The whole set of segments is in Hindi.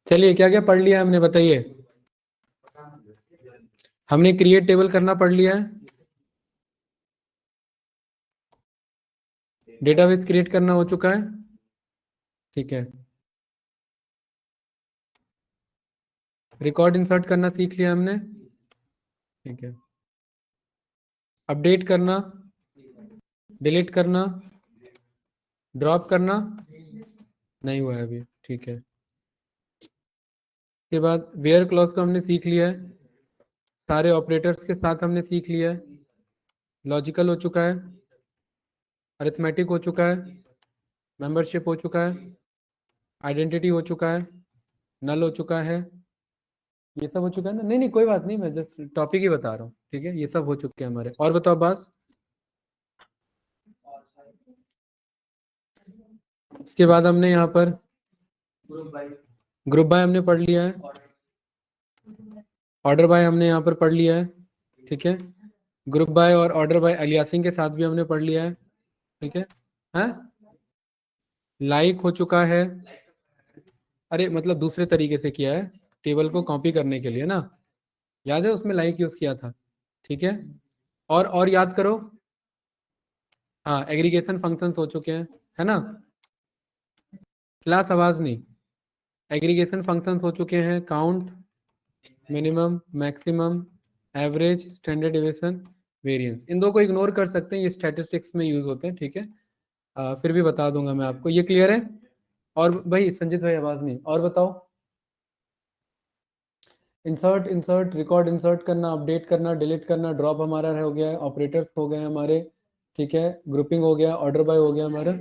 चलिए क्या क्या पढ़ लिया है हमने, बताइए। हमने क्रिएट टेबल करना पढ़ लिया है, डेटाबेस क्रिएट करना हो चुका है, ठीक है। रिकॉर्ड इंसर्ट करना सीख लिया हमने, ठीक है। अपडेट करना, डिलीट करना, ड्रॉप करना नहीं हुआ है अभी, ठीक है। के बाद वेयर क्लॉज को हमने सीख लिया है, सारे ऑपरेटर्स के साथ हमने सीख लिया है, लॉजिकल हो चुका है, अरिथमेटिक हो चुका है, मेंबरशिप हो चुका है, आइडेंटिटी हो चुका है, नल हो चुका है, ये सब हो चुका है ना। नहीं नहीं कोई बात नहीं, मैं जस्ट टॉपिक ही बता रहा हूँ, ठीक है। ये सब हो चुके हैं हमारे। और बताओ बस, इसके बाद हमने यहाँ पर ग्रुप बाय हमने पढ़ लिया है, ऑर्डर बाय हमने यहाँ पर पढ़ लिया है, ठीक है। ग्रुप बाय और ऑर्डर बाय अलियासिंग के साथ भी हमने पढ़ लिया है, ठीक है। हाँ लाइक हो चुका है, अरे मतलब दूसरे तरीके से किया है, टेबल को कॉपी करने के लिए ना, याद है उसमें लाइक यूज किया था, ठीक है। और याद करो, हाँ एग्रीगेशन फंक्शंस हो चुके हैं, है ना। क्लास आवाज नहीं, एग्रीगेशन फंक्शंस हो चुके हैं, count, minimum, maximum, average, standard deviation, variance, इन दो को इग्नोर कर सकते हैं, ये स्टैटिस्टिक्स में यूज होते हैं, ठीक है। फिर भी बता दूंगा मैं आपको, ये क्लियर है। और भाई संजीत भाई आवाज नहीं, और बताओ। इंसर्ट इंसर्ट रिकॉर्ड इंसर्ट करना, अपडेट करना, डिलीट करना, ड्रॉप हमारा हो गया है, ऑपरेटर्स हो गए हमारे, ठीक है। ग्रुपिंग हो गया, ऑर्डर बाय हो गया हमारा।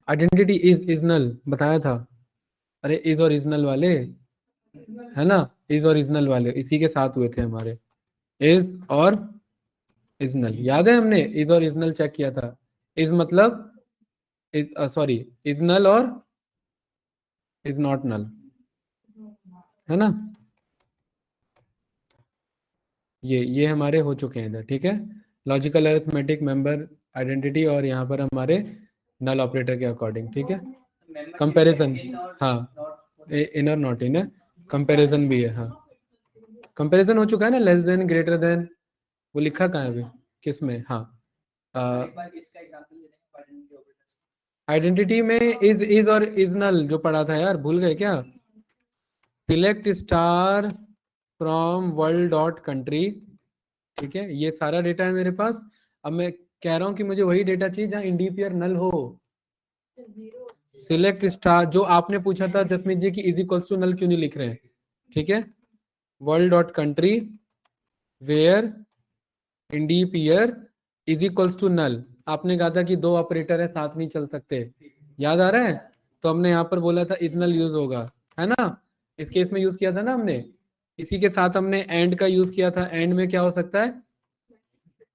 आइडेंटिटी इज नल बताया था, अरे इज और इजनल वाले, है ना, इज और इजनल वाले इसी के साथ हुए थे हमारे, इज और इजनल, याद है हमने इज और इजनल चेक किया था। इज मतलब इज, सॉरी, इज नल और इज नॉट नल, है ना। ये हमारे हो चुके हैं इधर, ठीक है। लॉजिकल अरिथमेटिक, मेंबर, आइडेंटिटी, और यहाँ पर हमारे नल ऑपरेटर के अकॉर्डिंग, ठीक है। कंपैरिजन, हाँ इन और नॉट इन है, कंपैरिजन भी है, हाँ कंपैरिजन हो चुका है ना, लेस देन, ग्रेटर देन, वो लिखा कहाँ है अभी, किस में, हाँ आइडेंटिटी में इज और इज नल जो पढ़ा था यार, भूल गए क्या। Select star from world dot country, ठीक है। ये सारा डेटा है मेरे पास। अब मैं कह रहा हूं कि मुझे वही डेटा चाहिए जहां इंडिपियर नल हो। सिलेक्ट स्टार जो आपने पूछा था जसमीत जी की इज इक्वल्स टू नल क्यों नहीं लिख रहे हैं, ठीक है। World dot country where indepyear is equals to null, आपने कहा था कि दो ऑपरेटर है साथ नहीं चल सकते, याद आ रहा है। तो हमने यहाँ पर बोला था इज नल यूज होगा, है ना। इस केस में यूज किया था ना हमने, इसी के साथ हमने एंड का यूज किया था, एंड में क्या हो सकता है,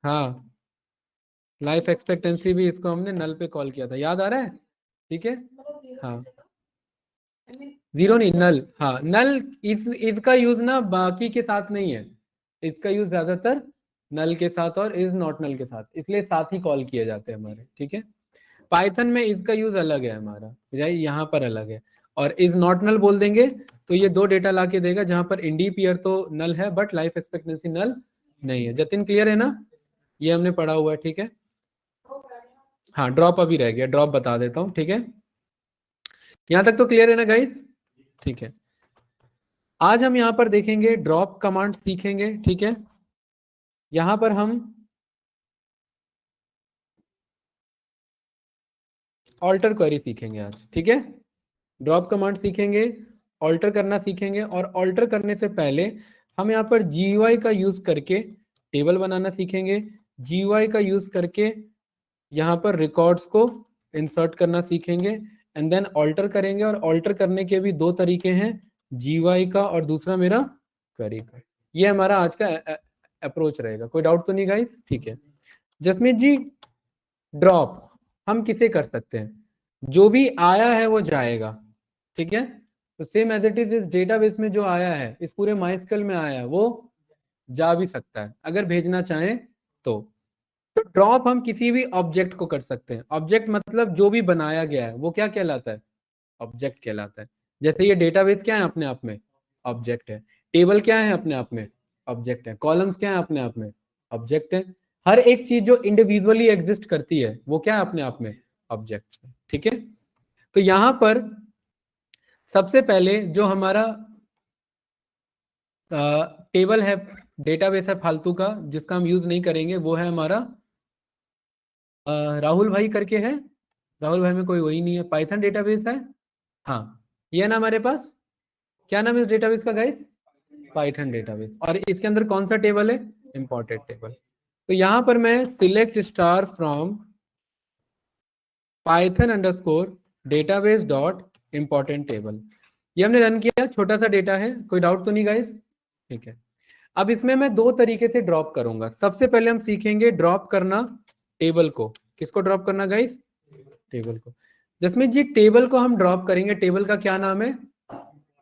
हाँ लाइफ एक्सपेक्टेंसी भी इसको हमने नल पे कॉल किया था, याद आ रहा है, ठीक है। हाँ जीरो नहीं, नल, हाँ नल, इसका यूज ना बाकी के साथ नहीं है, इसका यूज ज्यादातर नल के साथ और इज नॉट नल के साथ, इसलिए साथ ही कॉल किए जाते हैं हमारे, ठीक है। पाइथन में इसका यूज अलग है हमारा, यहाँ पर अलग है, और इज नॉट नल बोल देंगे तो ये दो डेटा ला के देगा जहां पर इंडी पियर तो नल है बट लाइफ एक्सपेक्टेंसी नल नहीं है। जतिन क्लियर है ना, ये हमने पढ़ा हुआ है, ठीक है। हाँ ड्रॉप अभी रह गया, ड्रॉप बता देता हूँ, ठीक है। यहां तक तो क्लियर है ना गाइस, ठीक है। आज हम यहाँ पर देखेंगे ड्रॉप कमांड सीखेंगे, ठीक है। यहां पर हम ऑल्टर क्वेरी सीखेंगे आज, ठीक है। ड्रॉप कमांड सीखेंगे, ऑल्टर करना सीखेंगे, और ऑल्टर करने से पहले हम यहाँ पर GUI का यूज करके टेबल बनाना सीखेंगे, GUI का यूज करके यहाँ पर रिकॉर्ड्स को इंसर्ट करना सीखेंगे, एंड देन ऑल्टर करेंगे। और ऑल्टर करने के भी दो तरीके हैं, GUI का और दूसरा मेरा क्वेरी का। ये हमारा आज का अप्रोच रहेगा, कोई डाउट तो नहीं गाइस, ठीक है। जसमीत जी ड्रॉप हम किसे कर सकते हैं, जो भी आया है वो जाएगा, ठीक है। तो सेम एज इट इज इस डेटाबेस में जो आया है, इस पूरे माइस्कल में आया है, वो जा भी सकता है अगर भेजना चाहें तो, तो ड्रॉप हम किसी भी ऑब्जेक्ट को कर सकते हैं। ऑब्जेक्ट मतलब जो भी बनाया गया है वो क्या कहलाता है? ऑब्जेक्ट कहलाता है। जैसे ये डेटाबेस क्या है अपने आप में? ऑब्जेक्ट है। टेबल क्या है अपने आप में? ऑब्जेक्ट है। कॉलम्स क्या है अपने आप में? ऑब्जेक्ट है। हर एक चीज जो इंडिविजुअली एग्जिस्ट करती है वो क्या है अपने आप में? ऑब्जेक्ट। ठीक है, तो यहां पर सबसे पहले जो हमारा टेबल है, डेटाबेस है फालतू का जिसका हम यूज नहीं करेंगे, वो है हमारा राहुल भाई करके है। राहुल भाई में कोई वही नहीं है। पाइथन डेटाबेस है। हाँ, ये है ना हमारे पास। क्या नाम है इस डेटाबेस का गाइस? Python database. और इसके अंदर कौन सा टेबल है? Important table. तो यहां पर मैं select star from Python underscore database dot important table, ये हमने रन किया। छोटा सा डेटा है, कोई डाउट तो नहीं गाइस? ठीक है। अब इसमें मैं दो तरीके से ड्रॉप करूंगा। सबसे पहले हम सीखेंगे ड्रॉप करना टेबल को। किसको ड्रॉप करना गाइस? टेबल को। जिसमें जी टेबल को हम ड्रॉप करेंगे, टेबल का क्या नाम है?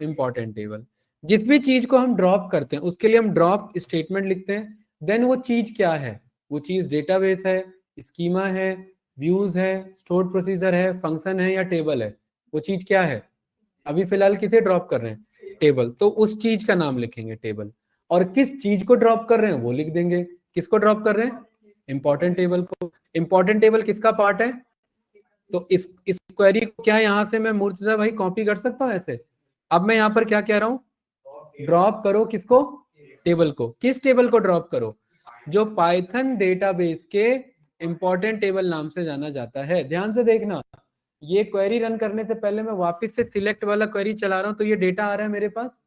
Important table. जिस भी चीज को हम ड्रॉप करते हैं उसके लिए हम ड्रॉप स्टेटमेंट लिखते हैं। देन वो चीज क्या है? वो चीज डेटाबेस है, स्कीमा है, व्यूज है, स्टोर्ड प्रोसीजर है, फंक्शन है या टेबल है? वो चीज क्या है? अभी फिलहाल किसे ड्रॉप कर रहे हैं? टेबल। तो उस चीज का नाम लिखेंगे टेबल। और किस चीज को ड्रॉप कर रहे हैं वो लिख देंगे। किसको ड्रॉप कर रहे हैं? इंपॉर्टेंट टेबल को। इंपॉर्टेंट टेबल किसका पार्ट है? तो इस क्वेरी को क्या यहां से मैं मूर्तिजा भाई कॉपी कर सकता हूं ऐसे? अब मैं यहां पर क्या कह रहा हूं? ड्रॉप करो किसको? टेबल को। किस टेबल को ड्रॉप करो? जो पाइथन डेटाबेस के इंपॉर्टेंट टेबल नाम से जाना जाता है। ध्यान से देखना, ये क्वेरी रन करने से पहले मैं वापस से सिलेक्ट वाला क्वेरी चला रहा हूं तो ये डेटा आ रहा है मेरे पास,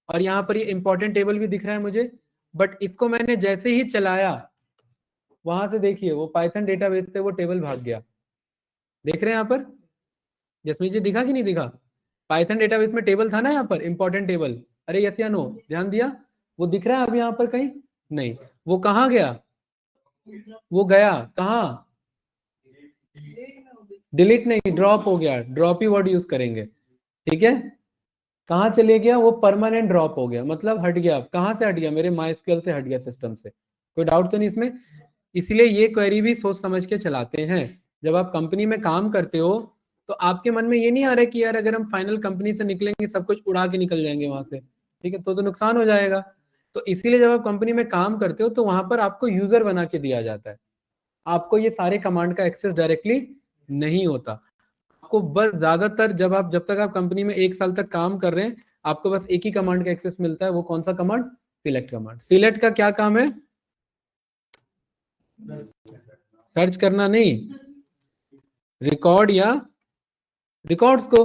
और यहाँ पर ये इंपॉर्टेंट टेबल भी दिख रहा है मुझे। बट इसको मैंने जैसे ही चलाया, वहां से देखिए वो पाइथन डेटाबेस से वो टेबल भाग गया। देख रहे हैं यहाँ पर जसमीत जी, दिखा कि नहीं दिखा? पाइथन डेटाबेस में टेबल था ना यहाँ पर, इंपॉर्टेंट टेबल। अरे यस या नो, ध्यान दिया? वो दिख रहा है अब यहाँ पर कहीं? नहीं। वो कहाँ गया? वो गया कहाँ? डिलीट नहीं, ड्रॉप हो गया। ड्रॉप ही वर्ड यूज करेंगे। ठीक है, कहाँ चले गया? वो परमानेंट ड्रॉप हो गया, मतलब हट गया। कहाँ से हट गया? मेरे माइस्क्यूएल से हट गया, सिस्टम से। कोई डाउट तो नहीं इसमें? इसलिए ये क्वेरी भी सोच समझ के चलाते हैं। जब आप कंपनी में काम करते हो तो आपके मन में ये नहीं आ रहा है कि यार अगर हम फाइनल कंपनी से निकलेंगे सब कुछ उड़ा के निकल जाएंगे वहां से, ठीक है, तो नुकसान हो जाएगा। तो इसीलिए जब आप कंपनी में काम करते हो तो वहां पर आपको यूजर बना के दिया जाता है। आपको ये सारे कमांड का एक्सेस डायरेक्टली नहीं होता। आपको बस ज्यादातर जब तक आप कंपनी में 1 साल तक काम कर रहे हैं, आपको बस एक ही कमांड का एक्सेस मिलता है। वो कौन सा कमांड? Select command. सिलेक्ट का क्या काम है? सर्च करना नहीं, रिकॉर्ड या रिकॉर्ड्स को।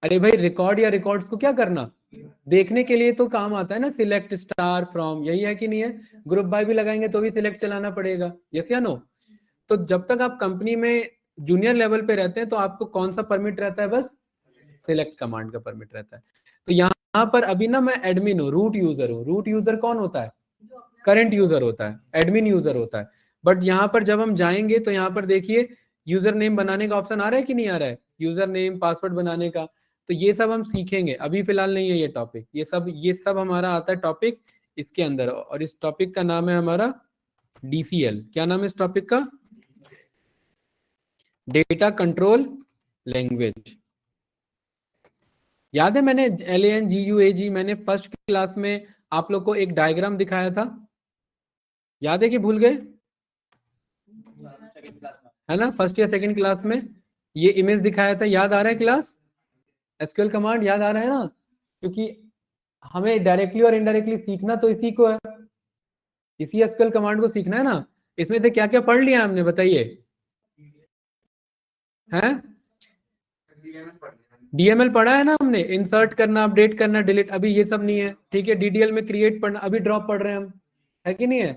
अरे भाई, रिकॉर्ड या रिकॉर्ड्स को क्या करना? देखने के लिए तो काम आता है ना। सिलेक्ट स्टार फ्रॉम, यही है कि नहीं है? ग्रुप बाय भी लगाएंगे तो भी सिलेक्ट चलाना पड़ेगा, यस या नो? तो जब तक आप कंपनी में जूनियर लेवल पे रहते हैं तो आपको कौन सा परमिट रहता है? बस सिलेक्ट कमांड का परमिट रहता है। तो यहाँ पर अभी ना मैं एडमिन हूँ, रूट यूजर हूँ। रूट यूजर कौन होता है? करंट यूजर होता है, एडमिन यूजर होता है। बट यहाँ पर जब हम जाएंगे तो यहाँ पर देखिए यूजर नेम बनाने का ऑप्शन आ रहा है कि नहीं आ रहा है? यूजर नेम, पासवर्ड बनाने का। तो ये सब हम सीखेंगे, अभी फिलहाल नहीं है ये टॉपिक। ये सब हमारा आता है टॉपिक इसके अंदर, और इस टॉपिक का नाम है हमारा DCL। क्या नाम है इस टॉपिक का? Data control language. याद है मैंने LANGUAG मैंने फर्स्ट क्लास में आप लोग को एक डायग्राम दिखाया था, याद है कि भूल गए? है ना, फर्स्ट या सेकंड क्लास में ये इमेज दिखाया था, याद आ रहा है क्लास? एसक्यूएल कमांड याद आ रहा है ना? क्योंकि हमें डायरेक्टली और इनडायरेक्टली सीखना तो इसी को है, इसी एसक्यूएल कमांड को सीखना है ना। इसमें से क्या क्या पढ़ लिया हमने, बताइए? हैं? डीएमएल पढ़ा है ना हमने, इंसर्ट करना, अपडेट करना, डिलीट। अभी ये सब नहीं है, ठीक है। DDL में क्रिएट पढ़ना, अभी ड्रॉप पढ़ रहे हैं हम, है कि नहीं है?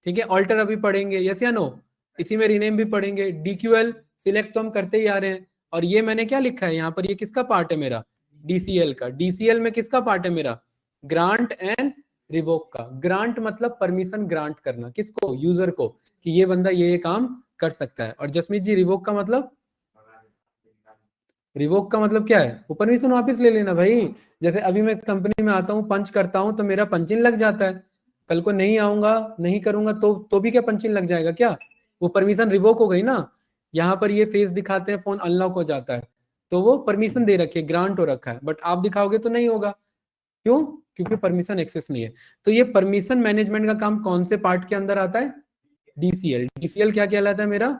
ठीक है, ऑल्टर अभी पढ़ेंगे, यस या नो? इसी में रीनेम भी पढ़ेंगे। DQL सिलेक्ट तो हम करते ही आ रहे हैं। और ये मैंने क्या लिखा है यहाँ पर? ये किसका पार्ट है मेरा? DCL का। DCL में किसका पार्ट है मेरा? ग्रांट एंड रिवोक का। ग्रांट मतलब परमिशन ग्रांट करना, किसको? यूजर को, कि ये बंदा ये काम कर सकता है। और जसमीत जी, रिवोक का मतलब? रिवोक का मतलब क्या है? वो परमिशन वापस ले लेना भाई। जैसे अभी मैं कंपनी में आता हूँ, पंच करता हूँ तो मेरा पंच इन लग जाता है, कल को नहीं आऊंगा, नहीं करूंगा तो भी क्या पंचिंग लग जाएगा क्या? वो परमिशन रिवोक हो गई ना। यहाँ पर ये फेस दिखाते हैं, फोन अनलॉक हो जाता है, तो वो परमिशन दे रखी है, ग्रांट हो रखा है, बट आप दिखाओगे तो नहीं होगा। क्यों? क्योंकि परमिशन एक्सेस नहीं है। तो ये परमिशन मैनेजमेंट का काम कौन से पार्ट के अंदर आता है? डीसीएल। डीसीएल क्या कहलाता है मेरा?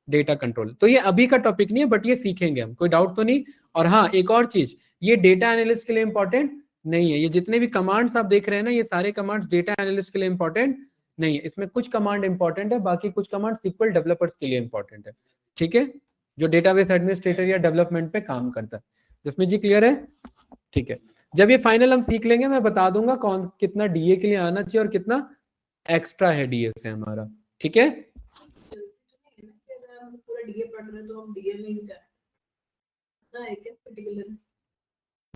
Data control. तो ये अभी का टॉपिक नहीं है, बट ये सीखेंगे हम, कोई डाउट तो नहीं। और हाँ, एक और चीज, ये डेटा एनालिस्ट के लिए इंपॉर्टेंट नहीं है। ये जितने भी कमांड्स आप देख रहे हैं ना, ये सारे कमांड्स डेटा एनालिस्ट के लिए इंपॉर्टेंट नहीं है। इसमें कुछ कमांड इंपॉर्टेंट है, बाकी कुछ कमांड SQL डेवलपर्स के लिए इंपॉर्टेंट है। ठीक है, जो डेटाबेस एडमिनिस्ट्रेटर या डेवलपमेंट पे काम करता है। जिसमें जी क्लियर है? ठीक है, जब ये फाइनल हम सीख लेंगे, मैं बता दूंगा कौन कितना डीए के लिए आना चाहिए और कितना एक्स्ट्रा है डीए से हमारा। ठीक है, पूरा डीए पढ़ रहे तो हम डीए में ही जाना है क्या पर्टिकुलर?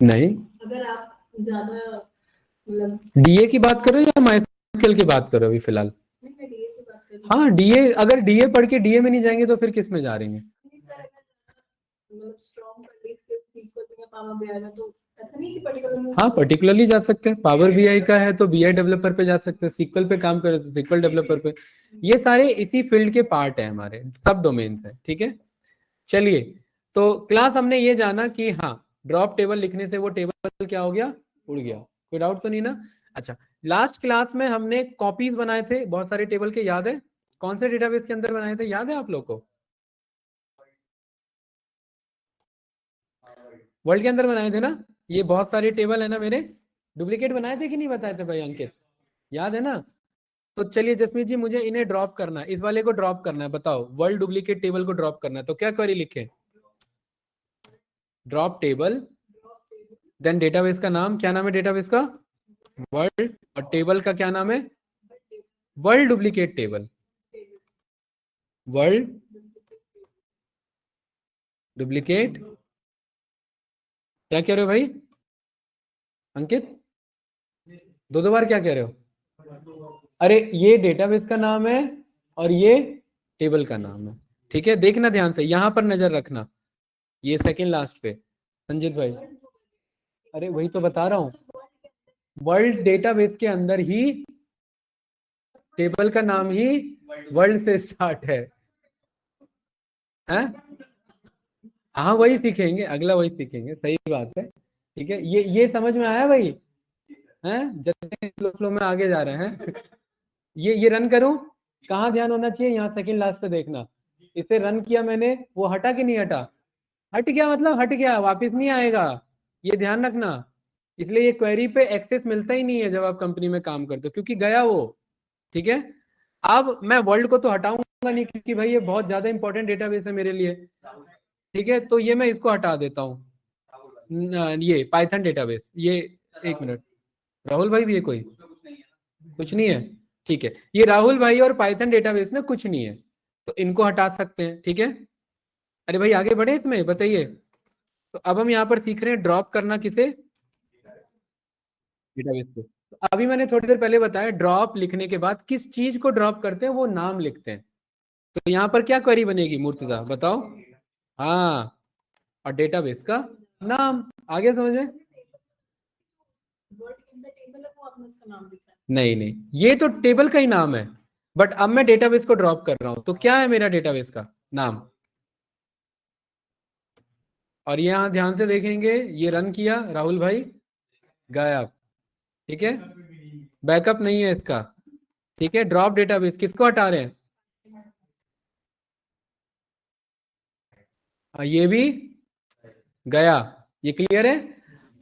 नहीं, अगर आप ज्यादा मतलब डीए की बात कर रहे हो या माइस्क्ल की बात कर रहे हो अभी फिलहाल? नहीं, मैं डीए की बात कर रही हूँ। हाँ, डीए, अगर डीए पढ़ के डीए में नहीं जाएंगे तो फिर किस में जा रहे हैं? नहीं सर, अगर मतलब स्ट्रांग कर ली स्किल्स सीख को तो पावर बीआई में, तो ऐसा नहीं कि पर्टिकुलर। हाँ, पर्टिकुलरली जा सकते हैं। पावर बीआई का है तो बीआई डेवलपर पे जा सकते हैं, SQL पे काम करे तो SQL डेवलपर पे। ये सारे इसी फील्ड के पार्ट है, हमारे सब डोमेन्स है। ठीक है, चलिए, तो क्लास हमने ये जाना कि हाँ, ड्रॉप टेबल लिखने से वो टेबल क्या हो गया? उड़ गया। कोई डाउट तो नहीं ना? अच्छा, लास्ट क्लास में हमने कॉपीज बनाए थे बहुत सारे टेबल के, याद है? कौन से डेटाबेस के अंदर बनाए थे, याद है आप लोग को? वर्ल्ड के अंदर बनाए थे ना? ये बहुत सारे टेबल है ना मेरे, डुप्लीकेट बनाए थे कि नहीं बताए थे भाई अंकित? याद है ना? तो चलिए जसमीत जी, मुझे इन्हें ड्रॉप करना है, इस वाले को ड्रॉप करना है। बताओ, वर्ल्ड डुप्लीकेट टेबल को ड्रॉप करना है, तो क्या क्वेरी लिखे? ड्रॉप टेबल, देन डेटाबेस का नाम, क्या नाम है डेटाबेस का? वर्ल्ड। और टेबल का क्या नाम है? World duplicate table. World duplicate, क्या कह रहे हो भाई अंकित? दो दो बार क्या कह रहे हो? अरे ये डेटाबेस का नाम है और ये टेबल का नाम है। ठीक है, देखना ध्यान से, यहां पर नजर रखना, ये सेकंड लास्ट पे संजीत भाई। अरे वही तो बता रहा हूं, वर्ल्ड डेटाबेस के अंदर ही टेबल का नाम ही वर्ल्ड से स्टार्ट है। हैं? हाँ, वही सीखेंगे, अगला वही सीखेंगे, सही बात है। ठीक है, ये समझ में आया भाई? हैं, जैसे फ्लो में आगे जा रहे हैं। ये रन करूं, कहाँ ध्यान होना चाहिए? यहाँ सेकंड लास्ट पे देखना। इसे रन किया मैंने, वो हटा कि नहीं हटा? हट गया, मतलब हट गया, वापस नहीं आएगा, ये ध्यान रखना। इसलिए ये क्वेरी पे एक्सेस मिलता ही नहीं है जब आप कंपनी में काम करते हो, क्योंकि गया वो। ठीक है, अब मैं वर्ल्ड को तो हटाऊंगा नहीं, क्योंकि भाई ये बहुत ज्यादा इंपॉर्टेंट डेटाबेस है मेरे लिए। ठीक है, तो ये मैं इसको हटा देता हूँ, ये पाइथन डेटाबेस, ये, एक मिनट, राहुल भाई भी है कोई? कुछ नहीं है? ठीक है, ये राहुल भाई और पाइथन डेटाबेस में कुछ नहीं है, तो इनको हटा सकते हैं। ठीक है, अरे भाई आगे बढ़े इसमें, बताइए। तो अब हम यहाँ पर सीख रहे हैं ड्रॉप करना, किसे? डेटाबेस को। तो अभी मैंने थोड़ी देर पहले बताया, ड्रॉप लिखने के बाद किस चीज को ड्रॉप करते हैं, वो नाम लिखते हैं। तो यहाँ पर क्या क्वेरी बनेगी मुर्तजा, बताओ? हाँ, और डेटाबेस का नाम, आगे समझ में? नहीं नहीं, ये तो टेबल का ही नाम है, बट अब मैं डेटाबेस को ड्रॉप कर रहा हूं, तो क्या है मेरा डेटाबेस का नाम? और यहाँ ध्यान से देखेंगे, ये रन किया राहुल भाई, गायब। ठीक है, बैकअप नहीं है इसका। ठीक है, ड्रॉप डेटाबेस, किसको हटा रहे हैं? ये भी गया। ये क्लियर है?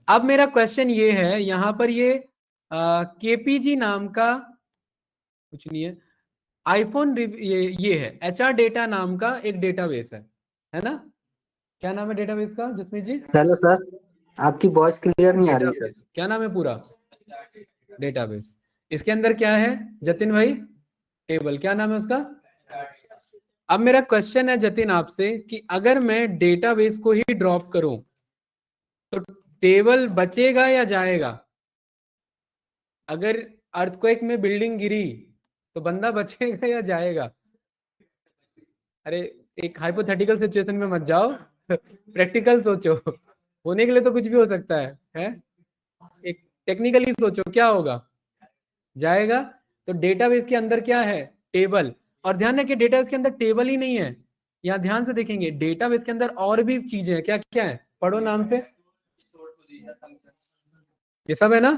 अब मेरा क्वेश्चन ये है, यहां पर ये केपीजी नाम का कुछ नहीं है, आईफोन, ये है HR डेटा नाम का एक डेटाबेस है ना? क्या नाम है डेटाबेस का जसमीत जी? हेलो सर, आपकी वॉइस क्लियर नहीं आ रही सर। डेटाबेस, क्या नाम है पूरा? डेटाबेस। इसके अंदर क्या है जतिन भाई? टेबल, क्या नाम है उसका? अब मेरा क्वेश्चन है जतिन आपसे कि अगर मैं डेटाबेस को ही ड्रॉप करूं तो टेबल बचेगा या जाएगा? अगर अर्थक्वेक में बिल्डिंग गिरी तो बंदा बचेगा या जाएगा? अरे, एक हाइपोथेटिकल सिचुएशन में मत जाओ, प्रैक्टिकल सोचो, होने के लिए तो कुछ भी हो सकता है? एक टेक्निकली सोचो क्या होगा? जाएगा। तो डेटाबेस के अंदर क्या है, टेबल। और ध्यान रखिए डेटाबेस के अंदर टेबल ही नहीं है, यहाँ ध्यान से देखेंगे डेटाबेस के अंदर और भी चीजें हैं। क्या क्या है, पढ़ो नाम से, ये सब है ना।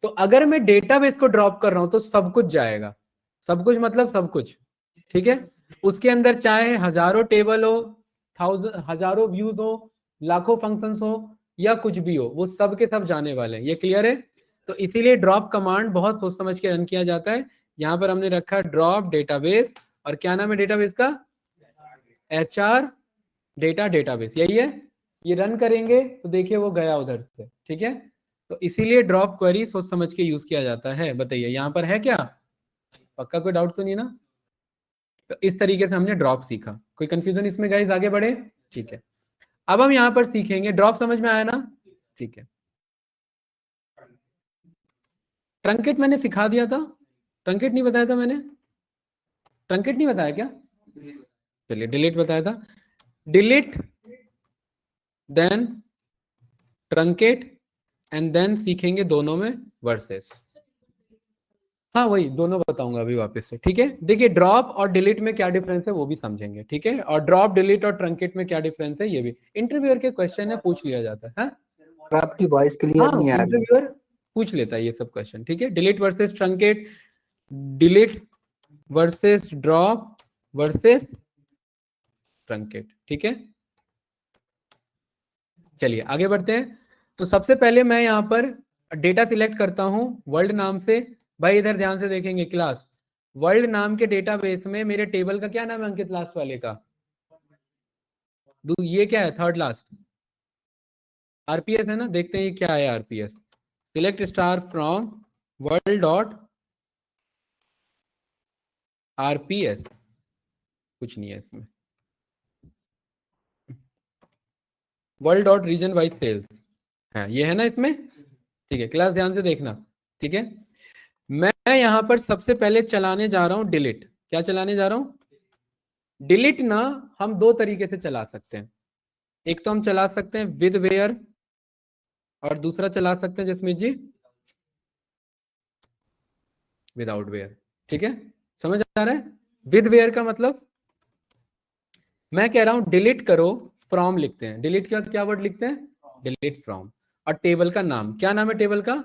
तो अगर मैं डेटाबेस को ड्रॉप कर रहा हूं तो सब कुछ जाएगा, सब कुछ मतलब सब कुछ, ठीक है। उसके अंदर चाहे हजारों टेबल हो, हजारों व्यूज हो, लाखों फंक्शंस हो या कुछ भी हो, वो सब के सब जाने वाले हैं। ये क्लियर है। तो इसीलिए ड्रॉप कमांड बहुत सोच समझ के रन किया जाता है। यहां पर हमने रखा ड्रॉप डेटाबेस, और क्या नाम है डेटाबेस का, HR डेटा डेटाबेस, यही है। ये रन करेंगे तो देखिए वो गया उधर से, ठीक है। तो इसीलिए ड्रॉप क्वेरी सोच समझ के यूज किया जाता है। बताइए यहाँ पर है क्या, पक्का कोई डाउट तो नहीं ना। तो इस तरीके से हमने ड्रॉप सीखा, कोई कंफ्यूजन इसमें गाइस, आगे बढ़े, ठीक है। अब हम यहाँ पर सीखेंगे, ड्रॉप समझ में आया ना, ठीक है। ट्रंकेट मैंने सिखा दिया था, ट्रंकेट नहीं बताया था मैंने, ट्रंकेट नहीं बताया क्या, चलिए डिलीट बताया था। Delete then truncate and then सीखेंगे दोनों में वर्सेस। हाँ वही दोनों बताऊंगा अभी वापस से, ठीक है। देखिए ड्रॉप और डिलीट में क्या डिफरेंस है वो भी समझेंगे, ठीक है। और ड्रॉप डिलीट और ट्रंकेट में क्या डिफरेंस है ये भी इंटरव्यूअर के क्वेश्चन है, पूछ लिया जाता है। और आपकी वॉइस क्लियर हाँ नहीं आ रही। इंटरव्यूअर पूछ लेता है ये सब क्वेश्चन, ठीक है। Delete versus truncate, delete versus drop versus truncate, ठीक है। चलिए आगे बढ़ते हैं। तो सबसे पहले मैं यहाँ पर डेटा सिलेक्ट करता हूं वर्ल्ड नाम से। भाई इधर ध्यान से देखेंगे क्लास, वर्ल्ड नाम के डेटाबेस में मेरे टेबल का क्या नाम है अंकित, लास्ट वाले का, ये क्या है, थर्ड लास्ट, RPS है ना। देखते हैं ये क्या है RPS। Select star from world dot RPS, कुछ नहीं है इसमें, world dot region wise sales है, ये है ना इसमें, ठीक है। क्लास ध्यान से देखना, ठीक है। मैं यहां पर सबसे पहले चलाने जा रहा हूं डिलीट। क्या चलाने जा रहा हूं, डिलीट ना हम दो तरीके से चला सकते हैं। एक तो हम चला सकते हैं विद वेयर, और दूसरा चला सकते हैं जसमीत जी विदाउट वेयर, ठीक है। समझ आ रहा है, विद वेयर का मतलब मैं कह रहा हूं डिलीट करो, फ्रॉम लिखते हैं, डिलीट का क्या वर्ड लिखते हैं, डिलीट फ्रॉम, और टेबल का नाम क्या नाम है, टेबल का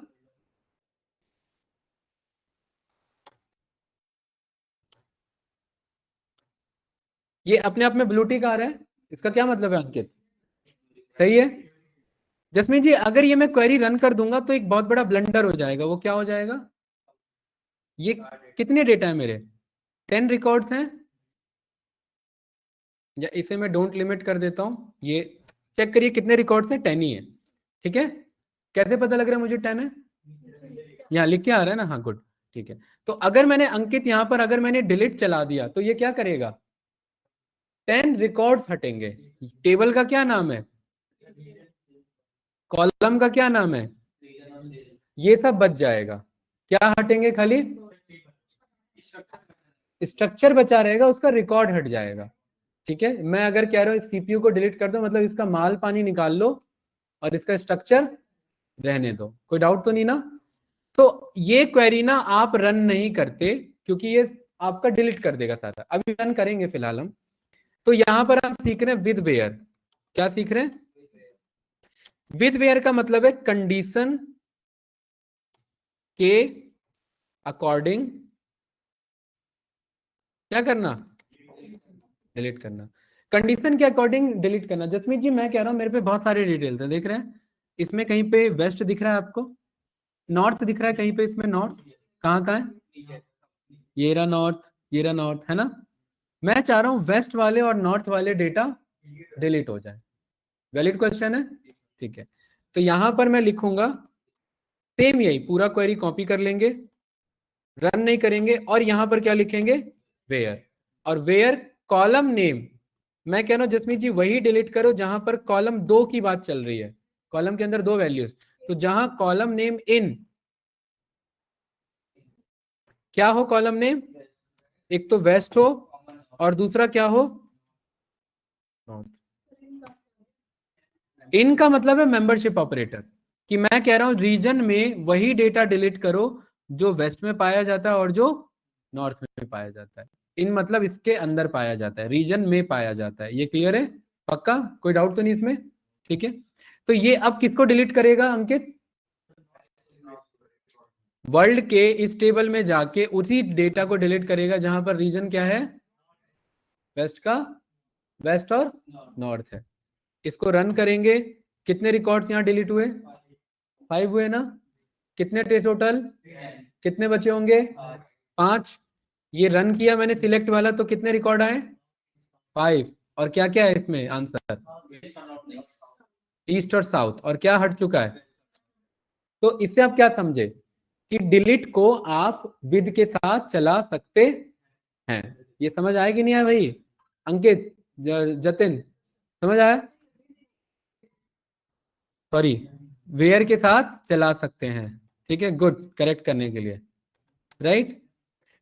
ये अपने आप में ब्लू टिक आ रहा है, इसका क्या मतलब है अंकित, सही है। जसमीत जी अगर ये मैं क्वेरी रन कर दूंगा तो एक बहुत बड़ा ब्लंडर हो जाएगा, वो क्या हो जाएगा, ये कितने डेटा है मेरे, 10 रिकॉर्ड्स हैं, या इसे मैं डोंट लिमिट कर देता हूं, ये चेक करिए कितने रिकॉर्ड्स हैं, 10 ही है, ठीक है। कैसे पता लग रहा है मुझे 10 है, यहाँ लिख के आ रहा है ना, हाँ गुड, ठीक है। तो अगर मैंने अंकित यहाँ पर अगर मैंने डिलीट चला दिया तो ये क्या करेगा, 10 रिकॉर्ड्स हटेंगे। टेबल का क्या नाम है, कॉलम का क्या नाम है, ये सब बच जाएगा। क्या हटेंगे, खाली स्ट्रक्चर बचा रहेगा, उसका रिकॉर्ड हट जाएगा, ठीक है। मैं अगर कह रहा हूँ CPU को डिलीट कर दो मतलब इसका माल पानी निकाल लो और इसका स्ट्रक्चर रहने दो, कोई डाउट तो नहीं ना। तो ये क्वेरी ना आप रन नहीं करते क्योंकि ये आपका डिलीट कर देगा सारा, अभी रन करेंगे फिलहाल हम। तो यहां पर हम सीख रहे हैं विद वेयर। क्या सीख रहे हैं, विद वेयर का मतलब है कंडीशन के अकॉर्डिंग क्या करना, डिलीट करना, कंडीशन के अकॉर्डिंग डिलीट करना। जसमीत जी मैं कह रहा हूं मेरे पे बहुत सारे डिटेल्स हैं, देख रहे हैं, इसमें कहीं पे वेस्ट दिख रहा है आपको, नॉर्थ दिख रहा है कहीं पे, इसमें नॉर्थ कहाँ कहाँ है, ये रहा नॉर्थ, ये रहा नॉर्थ, है ना। मैं चाह रहा हूं वेस्ट वाले और नॉर्थ वाले डेटा डिलीट हो जाए। वैलिड क्वेश्चन है, ठीक है। तो यहां पर मैं लिखूंगा सेम यही पूरा क्वेरी कॉपी कर लेंगे, रन नहीं करेंगे, और यहां पर क्या लिखेंगे, वेयर, और वेयर कॉलम नेम। मैं कह रहा हूं जसमीत जी वही डिलीट करो जहां पर कॉलम 2 की बात चल रही है, कॉलम के अंदर 2 वैल्यूज, तो जहां कॉलम नेम इन क्या हो, कॉलम नेम एक तो वेस्ट हो और दूसरा क्या हो, इन का मतलब है मेंबरशिप ऑपरेटर, कि मैं कह रहा हूं रीजन में वही डेटा डिलीट करो जो वेस्ट में पाया जाता है और जो नॉर्थ में पाया जाता है। इन मतलब इसके अंदर पाया जाता है, रीजन में पाया जाता है। ये क्लियर है? पक्का? कोई डाउट तो नहीं इसमें? ठीक है, तो ये अब किसको डिलीट करेगा अंकित? वर्ल्ड के इस टेबल में जाके उसी डेटा को डिलीट करेगा जहां पर रीजन क्या है? वेस्ट का, वेस्ट और नॉर्थ है। इसको रन करेंगे, कितने रिकॉर्ड्स यहाँ डिलीट हुए? 5 हुए ना? कितने थे टोटल? कितने बचे होंगे? 5। ये रन किया मैंने सिलेक्ट वाला, तो कितने रिकॉर्ड आए? 5। और क्या क्या है इसमें आंसर? ईस्ट और साउथ। और क्या हट चुका है? तो इससे आप क्या समझे कि डिलीट को आप विद के साथ चला सकते हैं। ये समझ आया कि नहीं आया भाई? अंकित, जतिन, समझ आया? सॉरी, वेयर के साथ चला सकते हैं। ठीक है, गुड, करेक्ट करने के लिए। राइट,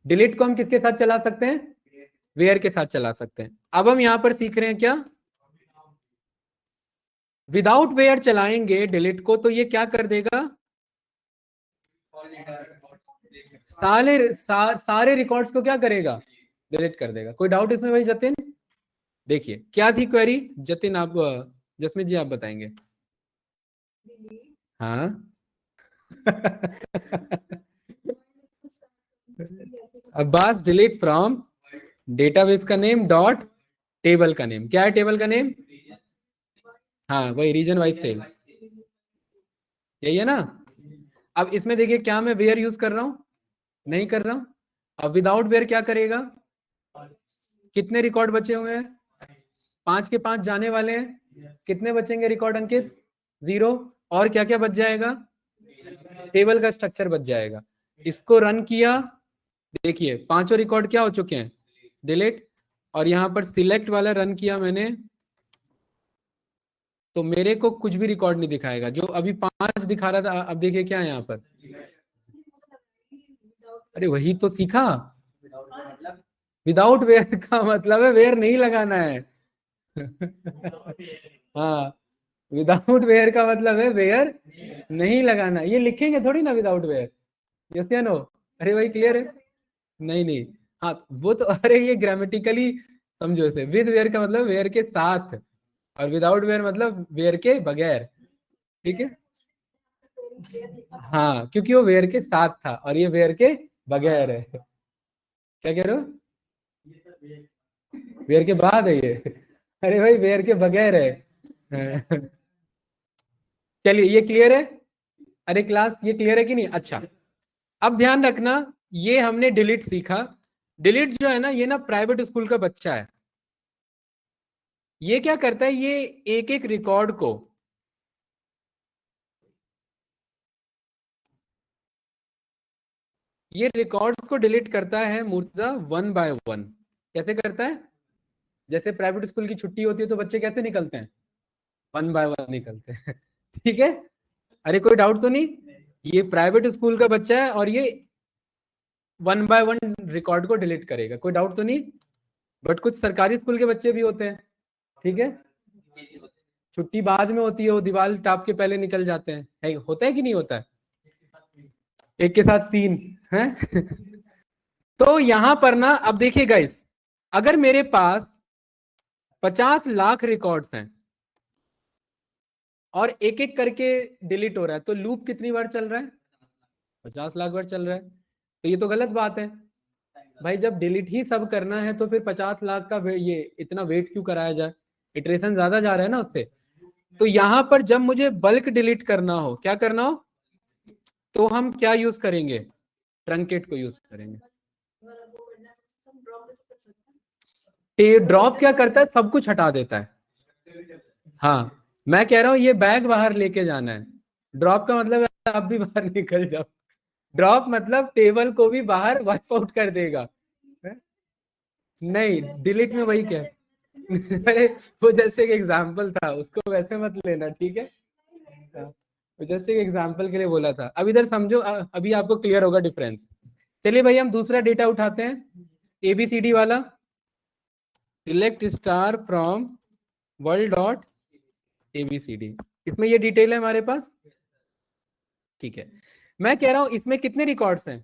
डिलीट को हम किसके साथ चला सकते हैं? वेयर के साथ चला सकते हैं। अब हम यहां पर सीख रहे हैं क्या? विदाउट वेयर चलाएंगे डिलीट को, तो ये क्या कर देगा? सारे रिकॉर्ड्स को क्या करेगा? डिलीट कर देगा। कोई डाउट इसमें भाई जतिन? देखिए क्या थी क्वेरी, जतिन आप, जसमीत जी आप बताएंगे। हाँ अब्बास, डिलीट फ्रॉम डेटाबेस का नेम डॉट टेबल का नेम। क्या है टेबल का नेम? हाँ वही, रीजन वाइज सेल, यही है ना? अब इसमें देखिए, क्या मैं वेयर यूज कर रहा हूं? नहीं कर रहा हूं। अब विदाउट वेयर क्या करेगा? कितने रिकॉर्ड बचे हुए हैं? 5 के 5 जाने वाले हैं। कितने बचेंगे रिकॉर्ड अंकित? 0। और क्या क्या बच जाएगा? टेबल का स्ट्रक्चर बच जाएगा। इसको रन किया, देखिए पांचों रिकॉर्ड क्या हो चुके हैं? डिलीट। और यहां पर सिलेक्ट वाला रन किया मैंने, तो मेरे को कुछ भी रिकॉर्ड नहीं दिखाएगा। जो अभी 5 दिखा रहा था, अब देखिए क्या है यहाँ पर। अरे वही तो सीखा, विदाउट वेयर का मतलब है वेयर नहीं लगाना है। हाँ, विदाउट वेयर का मतलब है वेयर नहीं लगाना। ये लिखेंगे थोड़ी ना विदाउट वेयर, यस या नो? अरे भाई क्लियर है? नहीं नहीं, हाँ वो तो, अरे ये ग्रामेटिकली समझो इसे। विद वेयर का मतलब वेयर के साथ, और विदाउट वेयर मतलब वेयर के बगैर। ठीक है, हाँ क्योंकि वो वेयर के साथ था और ये वेयर के बगैर है। क्या कह रहे हो? वेयर के बाद है ये। अरे भाई वेयर के बगैर है। चलिए ये क्लियर है? अरे क्लास ये क्लियर है कि नहीं? अच्छा, अब ध्यान रखना, ये हमने डिलीट सीखा। डिलीट जो है ना, ये ना प्राइवेट स्कूल का बच्चा है। ये क्या करता है? ये एक एक रिकॉर्ड को, ये रिकॉर्ड्स को डिलीट करता है मूर्तजा 1 by 1। कैसे करता है? जैसे प्राइवेट स्कूल की छुट्टी होती है तो बच्चे कैसे निकलते हैं? 1 by 1 निकलते हैं। ठीक है, अरे कोई डाउट तो नहीं? ये प्राइवेट स्कूल का बच्चा है और ये 1 by 1 रिकॉर्ड को डिलीट करेगा। कोई डाउट तो नहीं? बट कुछ सरकारी स्कूल के बच्चे भी होते हैं, ठीक है, छुट्टी बाद में होती है, वो दीवार टाप के पहले निकल जाते हैं। होता है कि नहीं होता है? एक के साथ 3 है। तो यहां पर ना, अब देखिए गाइस, अगर मेरे पास 50 लाख रिकॉर्ड्स हैं और एक एक करके डिलीट हो रहा है, तो लूप कितनी बार चल रहा है? 50 लाख बार चल रहा है। तो ये तो गलत बात है भाई। जब डिलीट ही सब करना है तो फिर 50 लाख का ये इतना वेट क्यों कराया जाए? इटरेशन ज्यादा जा रहा है ना उससे। तो यहां पर जब मुझे बल्क डिलीट करना हो, क्या करना हो, तो हम क्या यूज करेंगे? ट्रंकेट को यूज करेंगे। ड्रॉप क्या करता है? सब कुछ हटा देता है। हाँ, मैं कह रहा हूं ये बैग बाहर लेके जाना है। ड्रॉप का मतलब है आप भी बाहर निकल जाओ। ड्रॉप मतलब टेबल को भी बाहर वाइप आउट कर देगा। नहीं, डिलीट में वही क्या? अरे वो जैसे एक एग्जांपल था, उसको वैसे मत लेना, ठीक है? जैसे एक एग्जांपल के लिए बोला था। अब इधर समझो, अभी आपको क्लियर होगा डिफरेंस। चलिए भाई हम दूसरा डेटा उठाते हैं, एबीसीडी वाला। Select star from world dot ABCD. इसमें ये डिटेल है हमारे पास, ठीक है। मैं कह रहा हूं इसमें कितने रिकॉर्ड्स हैं?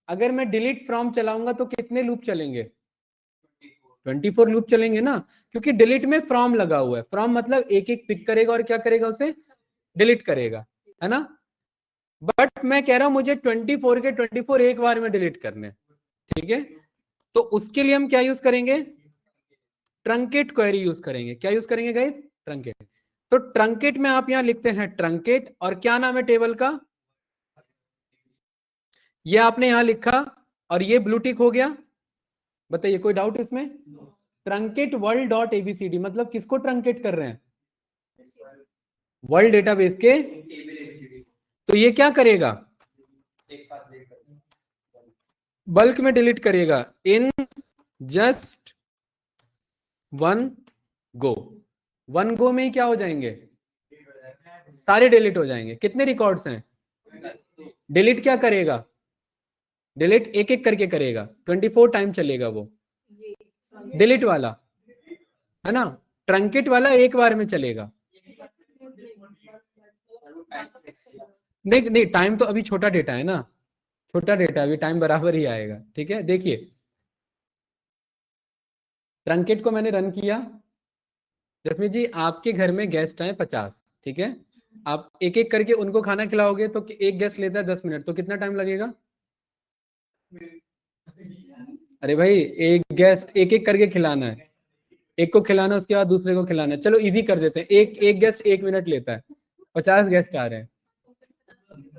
अगर मैं डिलीट फ्रॉम चलाऊंगा तो कितने लूप चलेंगे? 24 लूप चलेंगे ना, क्योंकि डिलीट में फ्रॉम लगा हुआ है। फ्रॉम मतलब एक एक पिक करेगा और क्या करेगा, उसे डिलीट करेगा, है ना। बट मैं कह रहा हूं मुझे 24 के 24 एक बार में डिलीट करने, ठीक है। तो उसके लिए हम क्या यूज करेंगे? ट्रंकेट क्वेरी यूज करेंगे। क्या यूज करेंगे गाइस? ट्रंकेट। तो ट्रंकेट में आप यहां लिखते हैं ट्रंकेट, और क्या नाम है टेबल का? ये आपने यहां लिखा और ये ब्लू टिक हो गया। बताइए कोई डाउट इसमें? ट्रंकेट वर्ल्ड डॉट एबीसीडी मतलब किसको ट्रंकेट कर रहे हैं? वर्ल्ड डेटाबेस के। तो ये क्या करेगा? बल्क में डिलीट करेगा in just one go. One go में ही क्या हो जाएंगे? सारे डिलीट हो जाएंगे। कितने रिकॉर्ड्स हैं? डिलीट क्या करेगा? डिलीट एक एक करके करेगा, 24 टाइम चलेगा वो डिलीट वाला, है ना। ट्रंकेट वाला एक बार में चलेगा। नहीं नहीं, टाइम तो अभी छोटा डेटा है ना, छोटा डेटा, अभी टाइम बराबर ही आएगा, ठीक है। देखिए ट्रंकेट को मैंने रन किया। जसमीत जी आपके घर में गेस्ट आए 50, ठीक है। आप एक एक करके उनको खाना खिलाओगे तो एक गेस्ट लेता है 10 मिनट, तो कितना टाइम लगेगा? अरे भाई एक गेस्ट एक एक करके खिलाना है, एक को खिलाना उसके बाद दूसरे को खिलाना है। चलो इजी कर देते हैं, एक एक गेस्ट 1 मिनट लेता है, 50 गेस्ट आ रहे हैं,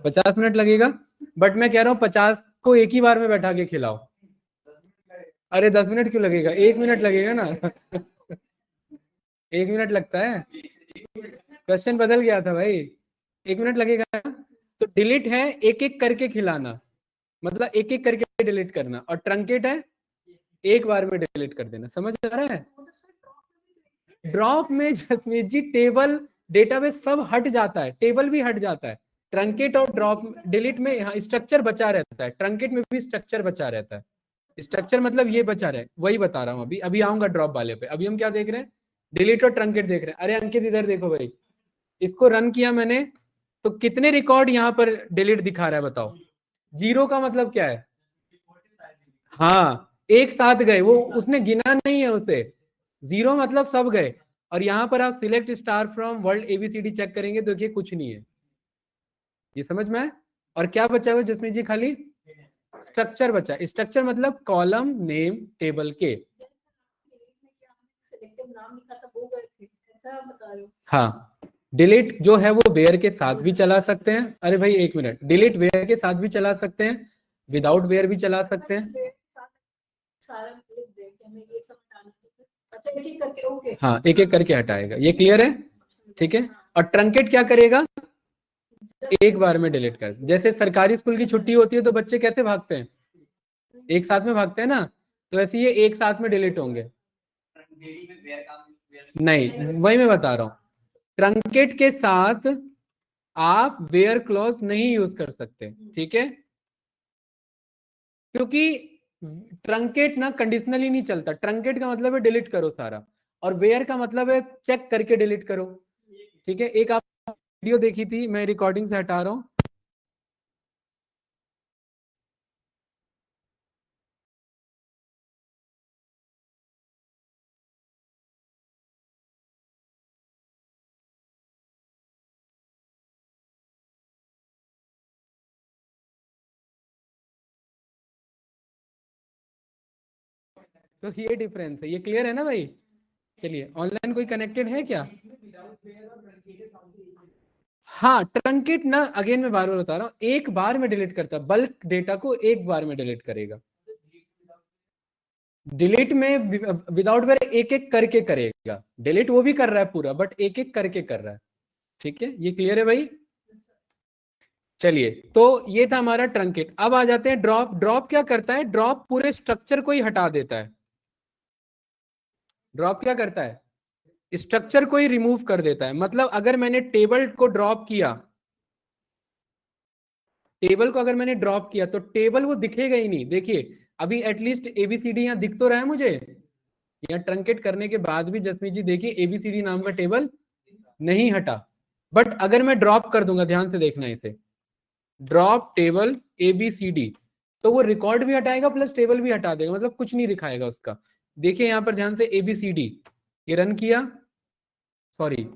50 मिनट लगेगा। बट मैं कह रहा हूँ 50 को एक ही बार में बैठा के खिलाओ। अरे 10 मिनट क्यों लगेगा, 1 मिनट लगेगा ना। 1 मिनट लगता है, क्वेश्चन बदल गया था भाई। 1 मिनट लगेगा। तो डिलीट है एक एक करके खिलाना, मतलब एक एक करके डिलीट करना, और ट्रंकेट है एक बार में डिलीट कर देना। समझ आ रहा है? ड्रॉप में जसमीत जी टेबल डेटाबेस सब हट जाता है, टेबल भी हट जाता है। ट्रंकेट और ड्रॉप डिलीट में यहाँ स्ट्रक्चर बचा रहता है, ट्रंकेट में भी स्ट्रक्चर बचा रहता है। स्ट्रक्चर मतलब ये बचा रहे, वही बता रहा हूँ। अभी आऊंगा ड्रॉप वाले पे। अभी हम क्या देख रहे हैं? डिलीट और ट्रंकेट देख रहे हैं। अरे अंकित इधर देखो भाई, इसको रन किया मैंने तो कितने रिकॉर्ड यहाँ पर डिलीट दिखा रहा है बताओ? 0 का मतलब क्या है? हाँ एक साथ गए, वो उसने गिना नहीं है उसे। 0 मतलब सब गए। और यहाँ पर आप select star from world ABCD check करेंगे तो देखिए कुछ नहीं है। ये समझ में आए? और क्या बचा हुआ जिसमें जी? खाली स्ट्रक्चर बचा। स्ट्रक्चर मतलब कॉलम नेम टेबल के। हाँ डिलीट जो है वो वेयर के साथ भी चला सकते हैं। अरे भाई 1 मिनट, डिलीट वेयर के साथ भी चला सकते हैं, विदाउट वेयर भी चला सकते हैं। हाँ एक एक करके हटाएगा। ये क्लियर है? ठीक है। और ट्रंकेट क्या करेगा? एक बार में डिलीट कर। जैसे सरकारी स्कूल की छुट्टी होती है तो बच्चे कैसे भागते हैं? एक साथ में भागते हैं ना, तो ऐसे ये एक साथ में डिलीट होंगे। नहीं वही मैं बता रहा हूं, ट्रंकेट के साथ आप वेयर क्लॉज नहीं यूज कर सकते, ठीक है। क्योंकि ट्रंकेट ना कंडीशनली नहीं चलता। ट्रंकेट का मतलब है डिलीट करो सारा, और वेयर का मतलब है चेक करके डिलीट करो, ठीक है। एक आप वीडियो देखी थी, मैं रिकॉर्डिंग से हटा रहा हूं। तो ये डिफरेंस है। ये क्लियर है ना भाई? चलिए ऑनलाइन कोई कनेक्टेड है क्या? हाँ ट्रंकेट ना, अगेन मैं बार बार बता रहा हूं, एक बार में डिलीट करता है, बल्क डेटा को एक बार में डिलीट करेगा। डिलीट में विदाउट वेयर एक एक करके करेगा। डिलीट वो भी कर रहा है पूरा, बट एक एक करके कर रहा है, ठीक है। ये क्लियर है भाई? चलिए तो ये था हमारा ट्रंकेट। अब आ जाते हैं ड्रॉप। ड्रॉप क्या करता है? ड्रॉप पूरे स्ट्रक्चर को ही हटा देता है। ड्रॉप क्या करता है? स्ट्रक्चर को ही रिमूव कर देता है। मतलब अगर मैंने टेबल को ड्रॉप किया, टेबल को अगर मैंने ड्रॉप किया तो टेबल वो दिखेगा ही नहीं। देखिए अभी एटलीस्ट एबीसीडी यहाँ दिख तो रहा है मुझे, यहाँ ट्रंकेट करने के बाद भी जसमीत जी देखिए एबीसीडी नाम का टेबल नहीं हटा। बट अगर मैं ड्रॉप कर दूंगा, ध्यान से देखना इसे, ड्रॉप टेबल ABCD, तो वो रिकॉर्ड भी हटाएगा प्लस टेबल भी हटा देगा, मतलब कुछ नहीं दिखाएगा उसका। देखिए यहाँ पर ध्यान से ABCD, ये रन किया, सॉरी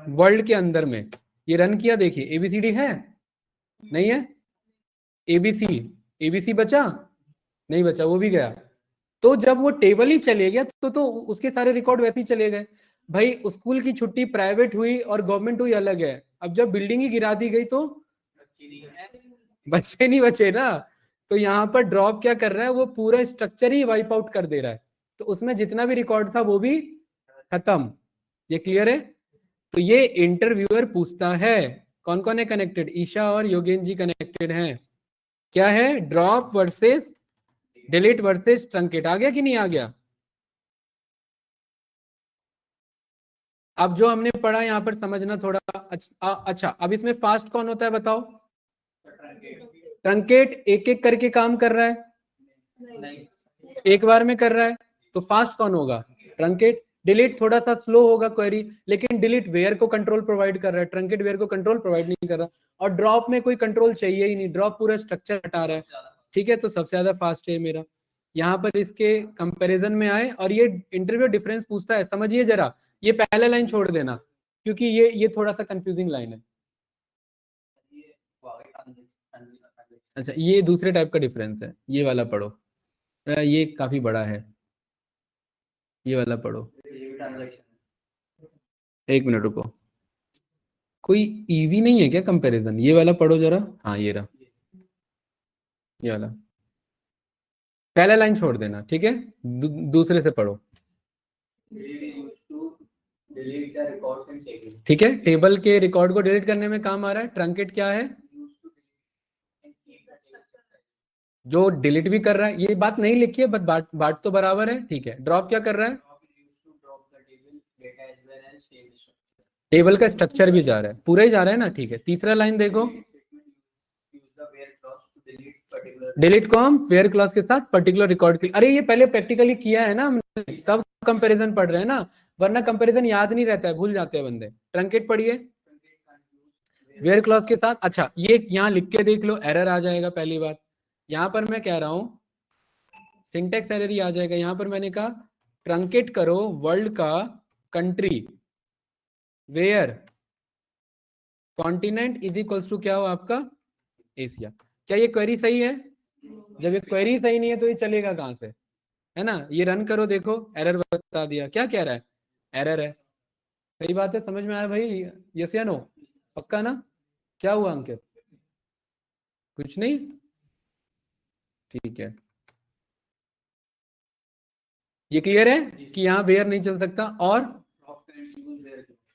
वर्ल्ड के अंदर में ये रन किया, देखिए ABCD है नहीं है, ABC बचा नहीं बचा, वो भी गया। तो जब वो टेबल ही चले गया तो उसके सारे रिकॉर्ड वैसे ही चले गए। भाई स्कूल की छुट्टी प्राइवेट हुई और गवर्नमेंट हुई अलग है, अब जब बिल्डिंग ही गिरा दी गई तो बच्चे नहीं बचे ना। तो यहाँ पर ड्रॉप क्या कर रहा है, वो पूरा स्ट्रक्चर ही वाइप आउट कर दे रहा है, तो उसमें जितना भी रिकॉर्ड था वो भी खत्म। ये क्लियर है? तो ये इंटरव्यूअर पूछता है कौन कौन है कनेक्टेड, ईशा और योगेन जी कनेक्टेड हैं। क्या है, drop versus delete versus truncate. आ गया कि नहीं आ गया? अब जो हमने पढ़ा यहाँ पर समझना थोड़ा। अच्छा अब इसमें फास्ट कौन होता है बताओ? ट्रंकेट एक एक करके काम कर रहा है, नहीं, एक बार में कर रहा है, तो फास्ट कौन होगा? ट्रंकेट। डिलीट थोड़ा सा स्लो होगा क्वेरी, लेकिन डिलीट वेयर को कंट्रोल प्रोवाइड कर रहा है, ट्रंकेट वेयर को कंट्रोल प्रोवाइड नहीं कर रहा। और ड्रॉप में कोई कंट्रोल चाहिए ही नहीं, ड्रॉप पूरा स्ट्रक्चर हटा रहा है, ठीक है। तो सबसे ज्यादा फास्ट है मेरा। यहाँ पर इसके कंपैरिजन में आए और ये इंटरव्यू डिफरेंस पूछता है, समझिए जरा। ये पहला लाइन छोड़ देना क्योंकि ये थोड़ा सा कंफ्यूजिंग लाइन है। अच्छा ये दूसरे टाइप का डिफरेंस है, ये वाला पढ़ो, ये काफी बड़ा है, ये वाला पढ़ो। एक मिनट रुको, कोई इजी नहीं है क्या कंपैरिजन? ये वाला पढ़ो जरा, हाँ ये रहा, ये वाला। पहला लाइन छोड़ देना, ठीक है, दूसरे से पढ़ो, ठीक है। टेबल के रिकॉर्ड को डिलीट करने में काम आ रहा है। ट्रंकेट क्या है? जो डिलीट भी कर रहा है, ये बात नहीं लिखी है बट बाट तो बराबर है, ठीक है। ड्रॉप क्या कर रहा है? टेबल का स्ट्रक्चर भी जा रहा है, पूरा ही जा रहा है ना, ठीक है। तीसरा लाइन देखो, डिलीट को हम वेयर क्लॉज के साथ पर्टिकुलर रिकॉर्ड के। अरे ये पहले प्रैक्टिकली किया है ना हमने, तब कंपैरिजन पढ़ रहे हैं ना, वरना कंपैरिजन याद नहीं रहता है, भूल जाते हैं बंदे। ट्रंकेट पढ़िए वेयर क्लॉज के साथ। अच्छा ये यहाँ लिख के देख लो, एरर आ जाएगा पहली बात। यहाँ पर मैं कह रहा हूं सिंटेक्स एरर ही आ जाएगा। यहाँ पर मैंने कहा ट्रंकेट करो वर्ल्ड का country where continent is equals to क्या हो आपका? एशिया। क्या ये क्वेरी सही है? जब ये क्वेरी सही नहीं है तो ये चलेगा कहां से, है ना। ये रन करो, देखो एरर बता दिया, क्या कह रहा है? एरर है। सही बात है, समझ में आया भाई? यस या नो? पक्का ना? क्या हुआ अंकित? कुछ नहीं, ठीक है। ये क्लियर है कि यहाँ वेयर नहीं चल सकता। और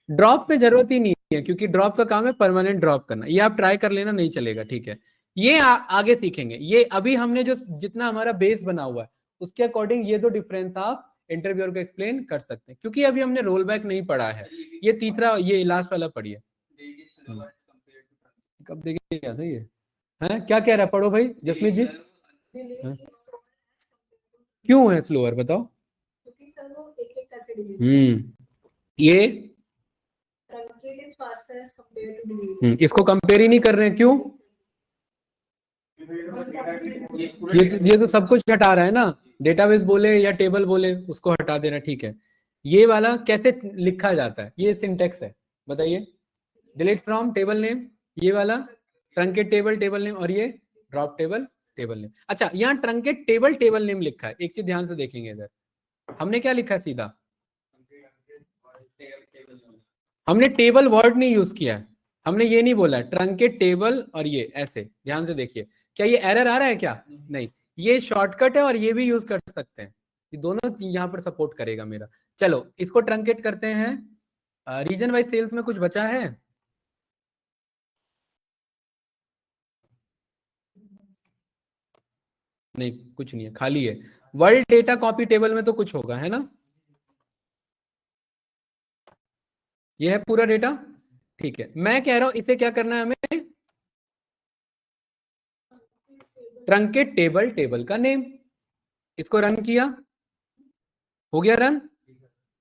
ड्रॉप में जरूरत ही नहीं है क्योंकि ड्रॉप का काम है परमानेंट ड्रॉप करना, ये आप ट्राई कर लेना, नहीं चलेगा, ठीक है। ये आगे सीखेंगे। ये अभी हमने जो जितना हमारा बेस बना हुआ है उसके अकॉर्डिंग ये दो डिफरेंस आप इंटरव्यूअर को एक्सप्लेन कर सकते हैं, क्योंकि अभी हमने रोल बैक नहीं पढ़ा है। ये तीसरा, ये लास्ट वाला पढ़िए। कब देखिए क्या था ये है, क्या कह रहा है? पढ़ो भाई जसमीत जी। क्यों है स्लोअर बताओ? क्योंकि सर वो एक-एक करके डिलीट ये truncate is faster as compared to delete. इसको कंपेयर ही नहीं कर रहे हैं, क्यों? ये तो सब कुछ हटा रहा है ना, डेटाबेस बोले या टेबल बोले उसको हटा देना, ठीक है। ये वाला कैसे लिखा जाता है? ये सिंटेक्स है, बताइए। डिलीट फ्रॉम टेबल नेम, ये वाला ट्रंकेट टेबल टेबल नेम, और ये ड्रॉप टेबल टेबल नेम। अच्छा यहाँ ट्रंकेट टेबल टेबल नेम लिखा है, एक चीज ध्यान से देखेंगे इधर, हमने क्या लिखा है सीधा? हमने टेबल वर्ड नहीं यूज किया है, हमने ये नहीं बोला ट्रंकेट टेबल और ये ऐसे। ध्यान से देखिए, क्या ये एरर आ रहा है क्या? नहीं, ये शॉर्टकट है और ये भी यूज कर सकते हैं, ये दोनों यहाँ पर सपोर्ट करेगा मेरा। चलो इसको ट्रंकेट करते हैं। रीजन वाइज सेल्स में कुछ बचा है? नहीं कुछ नहीं है, खाली है। वर्ल्ड डेटा कॉपी टेबल में तो कुछ होगा, है ना? ये है पूरा डेटा, ठीक है। मैं कह रहा हूं इसे क्या करना है हमें? ट्रंकेट टेबल टेबल का नेम, इसको रन किया, हो गया रन।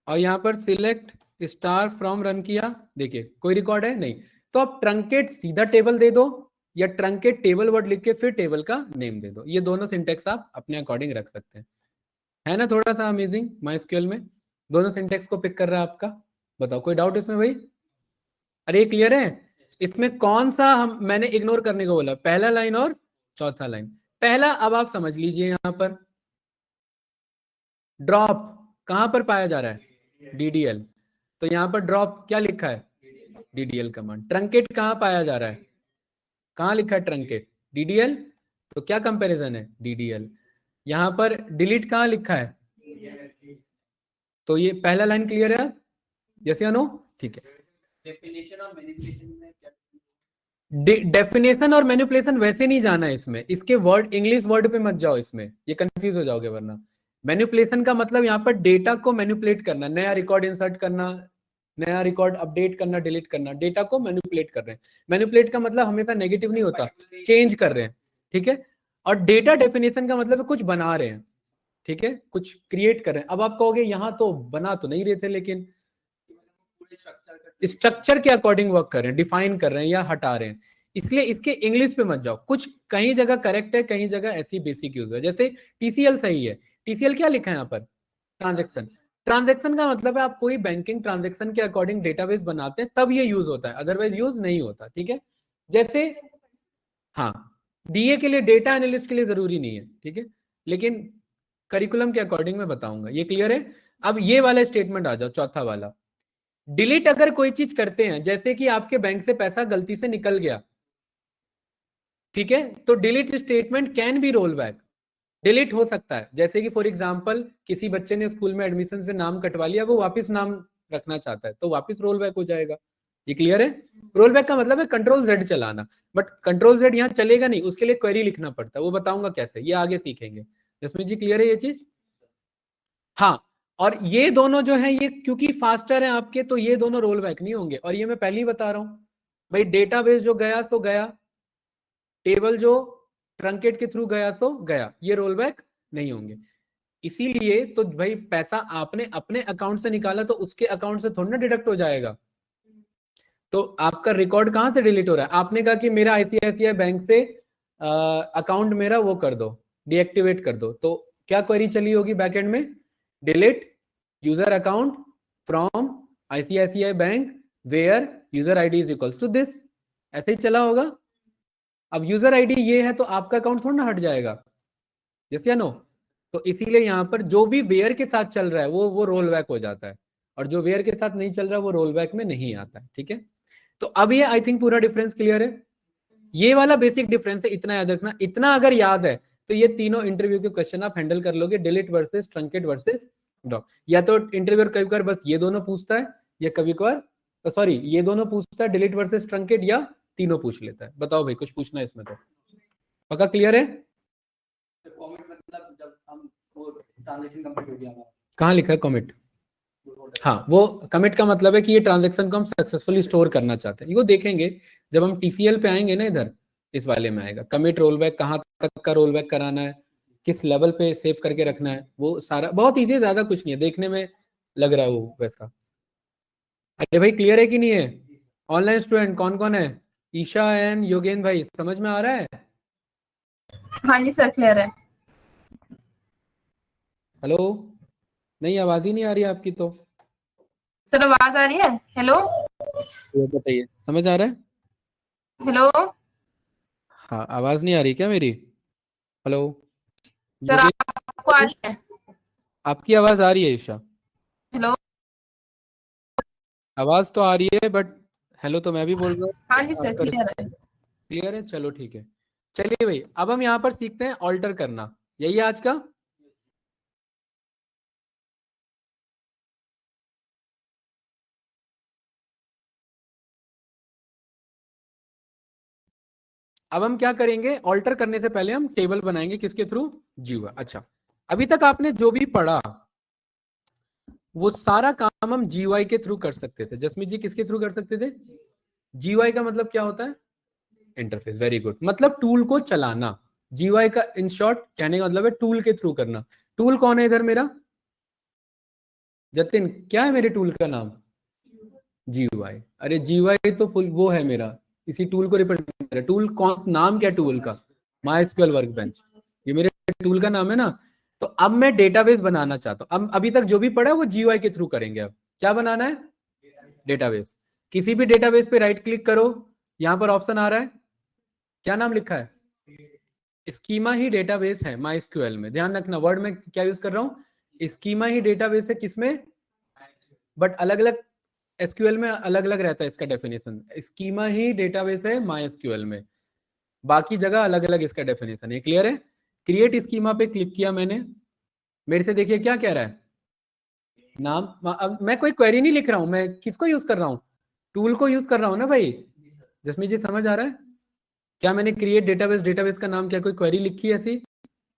और यहां पर सिलेक्ट स्टार फ्रॉम रन किया, देखिए कोई रिकॉर्ड है नहीं, तो आप ट्रंकेट सीधा टेबल दे दो, या ट्रंकेट टेबल वर्ड लिख के फिर टेबल का नेम दे दो। ये दोनों सिंटेक्स आप अपने अकॉर्डिंग रख सकते हैं। है ना थोड़ा सा अमेजिंग माइस्क्यूएल में दोनों सिंटेक्स को पिक कर रहा है आपका। बताओ कोई डाउट इसमें भाई? अरे क्लियर है? इसमें कौन सा मैंने इग्नोर करने को बोला? पहला लाइन और चौथा लाइन। पहला अब आप समझ लीजिए, यहां पर ड्रॉप कहां पर पाया जा रहा है? DDL। तो यहां पर ड्रॉप क्या लिखा है? DDL command. ट्रंकेट कहां पाया जा रहा है? कहां लिखा है ट्रंकेट? DDL। तो क्या कंपैरिजन है? DDL। यहां पर डिलीट कहां लिखा है? तो ये पहला लाइन क्लियर है? यस या नो? ठीक है। डेफिनेशन और मैनिपुलेशन में क्या? डेफिनेशन और मैनिपुलेशन वैसे नहीं जाना है इसमें। इसके वर्ड इंग्लिश वर्ड पे मत जाओ, इसमें ये कंफ्यूज हो जाओगे वरना। मैनिपुलेशन का मतलब यहाँ पर डेटा को मैनिपुलेट करना, नया रिकॉर्ड इंसर्ट करना, नया रिकॉर्ड अपडेट करना, डिलीट करना, डेटा को मैनिपुलेट कर रहे हैं। मैनिपुलेट का मतलब हमेशा नेगेटिव नहीं होता, चेंज कर रहे हैं, ठीक है। और डेटा डेफिनेशन का मतलब है कुछ बना रहे हैं, ठीक है, कुछ क्रिएट कर रहे हैं। अब आप कहोगे यहाँ तो बना तो नहीं रहे थे, लेकिन स्ट्रक्चर के अकॉर्डिंग वर्क कर रहे हैं, डिफाइन कर रहे हैं या हटा रहे हैं। इसलिए इसके इंग्लिश पे मत जाओ। कुछ कहीं जगह करेक्ट है, कहीं जगह ऐसी बेसिक यूज है। जैसे TCL सही है। TCL क्या लिखा है यहाँ पर? ट्रांजेक्शन। ट्रांजेक्शन का मतलब है आप कोई बैंकिंग ट्रांजेक्शन के अकॉर्डिंग डेटाबेस बनाते हैं तब ये यूज होता है, अदरवाइज यूज नहीं होता, ठीक है। जैसे हाँ, DA के लिए, डेटा एनालिस्ट के लिए जरूरी नहीं है, ठीक है, लेकिन करिकुलम के अकॉर्डिंग मैं बताऊंगा। ये क्लियर है? अब ये वाला स्टेटमेंट आ जाओ, चौथा वाला। डिलीट अगर कोई चीज करते हैं, जैसे कि आपके बैंक से पैसा गलती से निकल गया, ठीक है, तो delete statement can be roll back. Delete हो सकता है, जैसे कि फॉर एग्जांपल किसी बच्चे ने स्कूल में एडमिशन से नाम कटवा लिया, वो वापस नाम रखना चाहता है, तो वापस रोल बैक हो जाएगा। ये क्लियर है? रोल बैक का मतलब है Ctrl Z चलाना, बट Ctrl Z यहाँ चलेगा नहीं, उसके लिए क्वेरी लिखना पड़ता है, वो बताऊंगा कैसे, ये आगे सीखेंगे। जसमीत जी क्लियर है ये चीज? हाँ। और ये दोनों जो है, ये क्योंकि फास्टर है आपके, तो ये दोनों रोल बैक नहीं होंगे। और ये मैं पहले ही बता रहा हूं भाई, डेटाबेस जो गया तो गया, टेबल जो ट्रंकेट के थ्रू गया तो गया, ये रोल बैक नहीं होंगे। इसीलिए तो भाई पैसा आपने अपने अकाउंट से निकाला तो उसके अकाउंट से थोड़ा ना डिडक्ट हो जाएगा। तो आपका रिकॉर्ड कहां से डिलीट हो रहा है? आपने कहा कि मेरा ICICI बैंक से अकाउंट मेरा वो कर दो, डीएक्टिवेट कर दो, तो क्या क्वेरी चली होगी बैकएंड में? Delete user account from ICICI bank where user ID is equals to this, ऐसे ही चला होगा। अब यूजर ID ये है तो आपका अकाउंट थोड़ा ना हट जाएगा, यस या नो? तो इसीलिए यहाँ पर जो भी वेयर के साथ चल रहा है वो रोल बैक हो जाता है, और जो वेयर के साथ नहीं चल रहा वो रोल बैक में नहीं आता है, ठीक है। तो अब ये आई थिंक पूरा डिफरेंस क्लियर है। ये वाला बेसिक डिफरेंस है, इतना याद रखना। इतना अगर याद है तो ये तीनों इंटरव्यू के क्वेश्चन आप हैंडल कर लोगे, delete versus truncate versus dock. या तो इंटरव्यूअर कभी कभार बस ये दोनों पूछता है, या कभी कभार सॉरी ये दोनों पूछता है, डिलीट वर्सेस ट्रंकेट, या तीनों पूछ लेता है। बताओ भाई कुछ पूछना है इसमें तो? पक्का क्लियर है? जब हम वो ट्रांजैक्शन कंप्लीट हो गया, कहाँ लिखा है कमिट? हाँ, वो कमिट का मतलब है कि ये ट्रांजैक्शन को हम सक्सेसफुली स्टोर करना चाहते हैं। वो देखेंगे जब हम TCL पे आएंगे ना, इधर इस वाले में आएगा कमिट रोल बैक, कहाँ तक का रोल बैक कराना है, किस लेवल पे सेव करके रखना है, वो सारा बहुत इजी है, ज्यादा कुछ नहीं है, देखने में लग रहा है वो वैसा। अरे भाई क्लियर है कि नहीं है? ऑनलाइन स्टूडेंट कौन कौन है? ईशा एंड योगेंद्र भाई, समझ में आ रहा है? हाँ जी सर, क्लियर है। हेलो? नहीं, आवाज ही नहीं आ रही आपकी तो। सर आवाज आ रही है? हेलो ये बताइए, समझ आ रहा है? हेलो हाँ, आवाज नहीं आ रही क्या मेरी? हेलो? सर, आपको आ रही है? आपकी आवाज आ रही है ईशा, हेलो। आवाज तो आ रही है, बट हेलो तो मैं भी बोल रहा हूँ। हाँ जी सर, क्लियर है। क्लियर है? चलो ठीक है। चलिए भाई, अब हम यहाँ पर सीखते हैं ऑल्टर करना। यही है आज का। अब हम क्या करेंगे, ऑल्टर करने से पहले हम टेबल बनाएंगे, किसके थ्रू? जीवा। अच्छा, अभी तक आपने जो भी पढ़ा वो सारा काम हम GUI के थ्रू कर सकते थे। जसमीत जी किसके थ्रू कर सकते थे? GUI का मतलब क्या होता है? इंटरफेस। वेरी गुड, मतलब टूल को चलाना। GUI का इन शॉर्ट कहने का मतलब है टूल के थ्रू करना। टूल कौन है इधर मेरा? जतिन, क्या है मेरे टूल का नाम? GUI। अरे GUI तो फुल वो है मेरा, इसी टूल को रिप्रेजेंट कर रहा है। टूल कौन, नाम क्या टूल का? MySQL वर्कबेंच, ये मेरे टूल का नाम है ना। तो अब मैं डेटाबेस बनाना चाहता हूँ। अब अभी तक जो भी पढ़ा है वो GUI के थ्रू करेंगे। अब क्या बनाना है? डेटाबेस। किसी भी डेटाबेस पे राइट क्लिक करो, यहां पर ऑप्शन आ रहा है, क्या नाम लिखा है? स्कीमा ही डेटाबेस है MySQL में। ध्यान रखना वर्ड में क्या यूज कर रहा हूं, स्कीमा ही डेटाबेस है। किसमें? बट अलग अलग SQL में अलग अलग रहता है इसका डेफिनेशन। स्कीमा ही डेटाबेस है MySQL में, बाकी जगह अलग अलग इसका डेफिनेशन है। क्लियर है? क्रिएट स्कीमा पे क्लिक किया मैंने, मेरे से देखिए क्या कह रहा है, नाम। अब मैं कोई क्वेरी नहीं लिख रहा हूं, मैं किसको यूज कर रहा हूं? टूल को यूज कर रहा हूं ना भाई। जसमीत जी समझ आ रहा है? क्या मैंने क्रिएट डेटाबेस, डेटाबेस का नाम क्या कोई क्वेरी लिखी है ऐसी?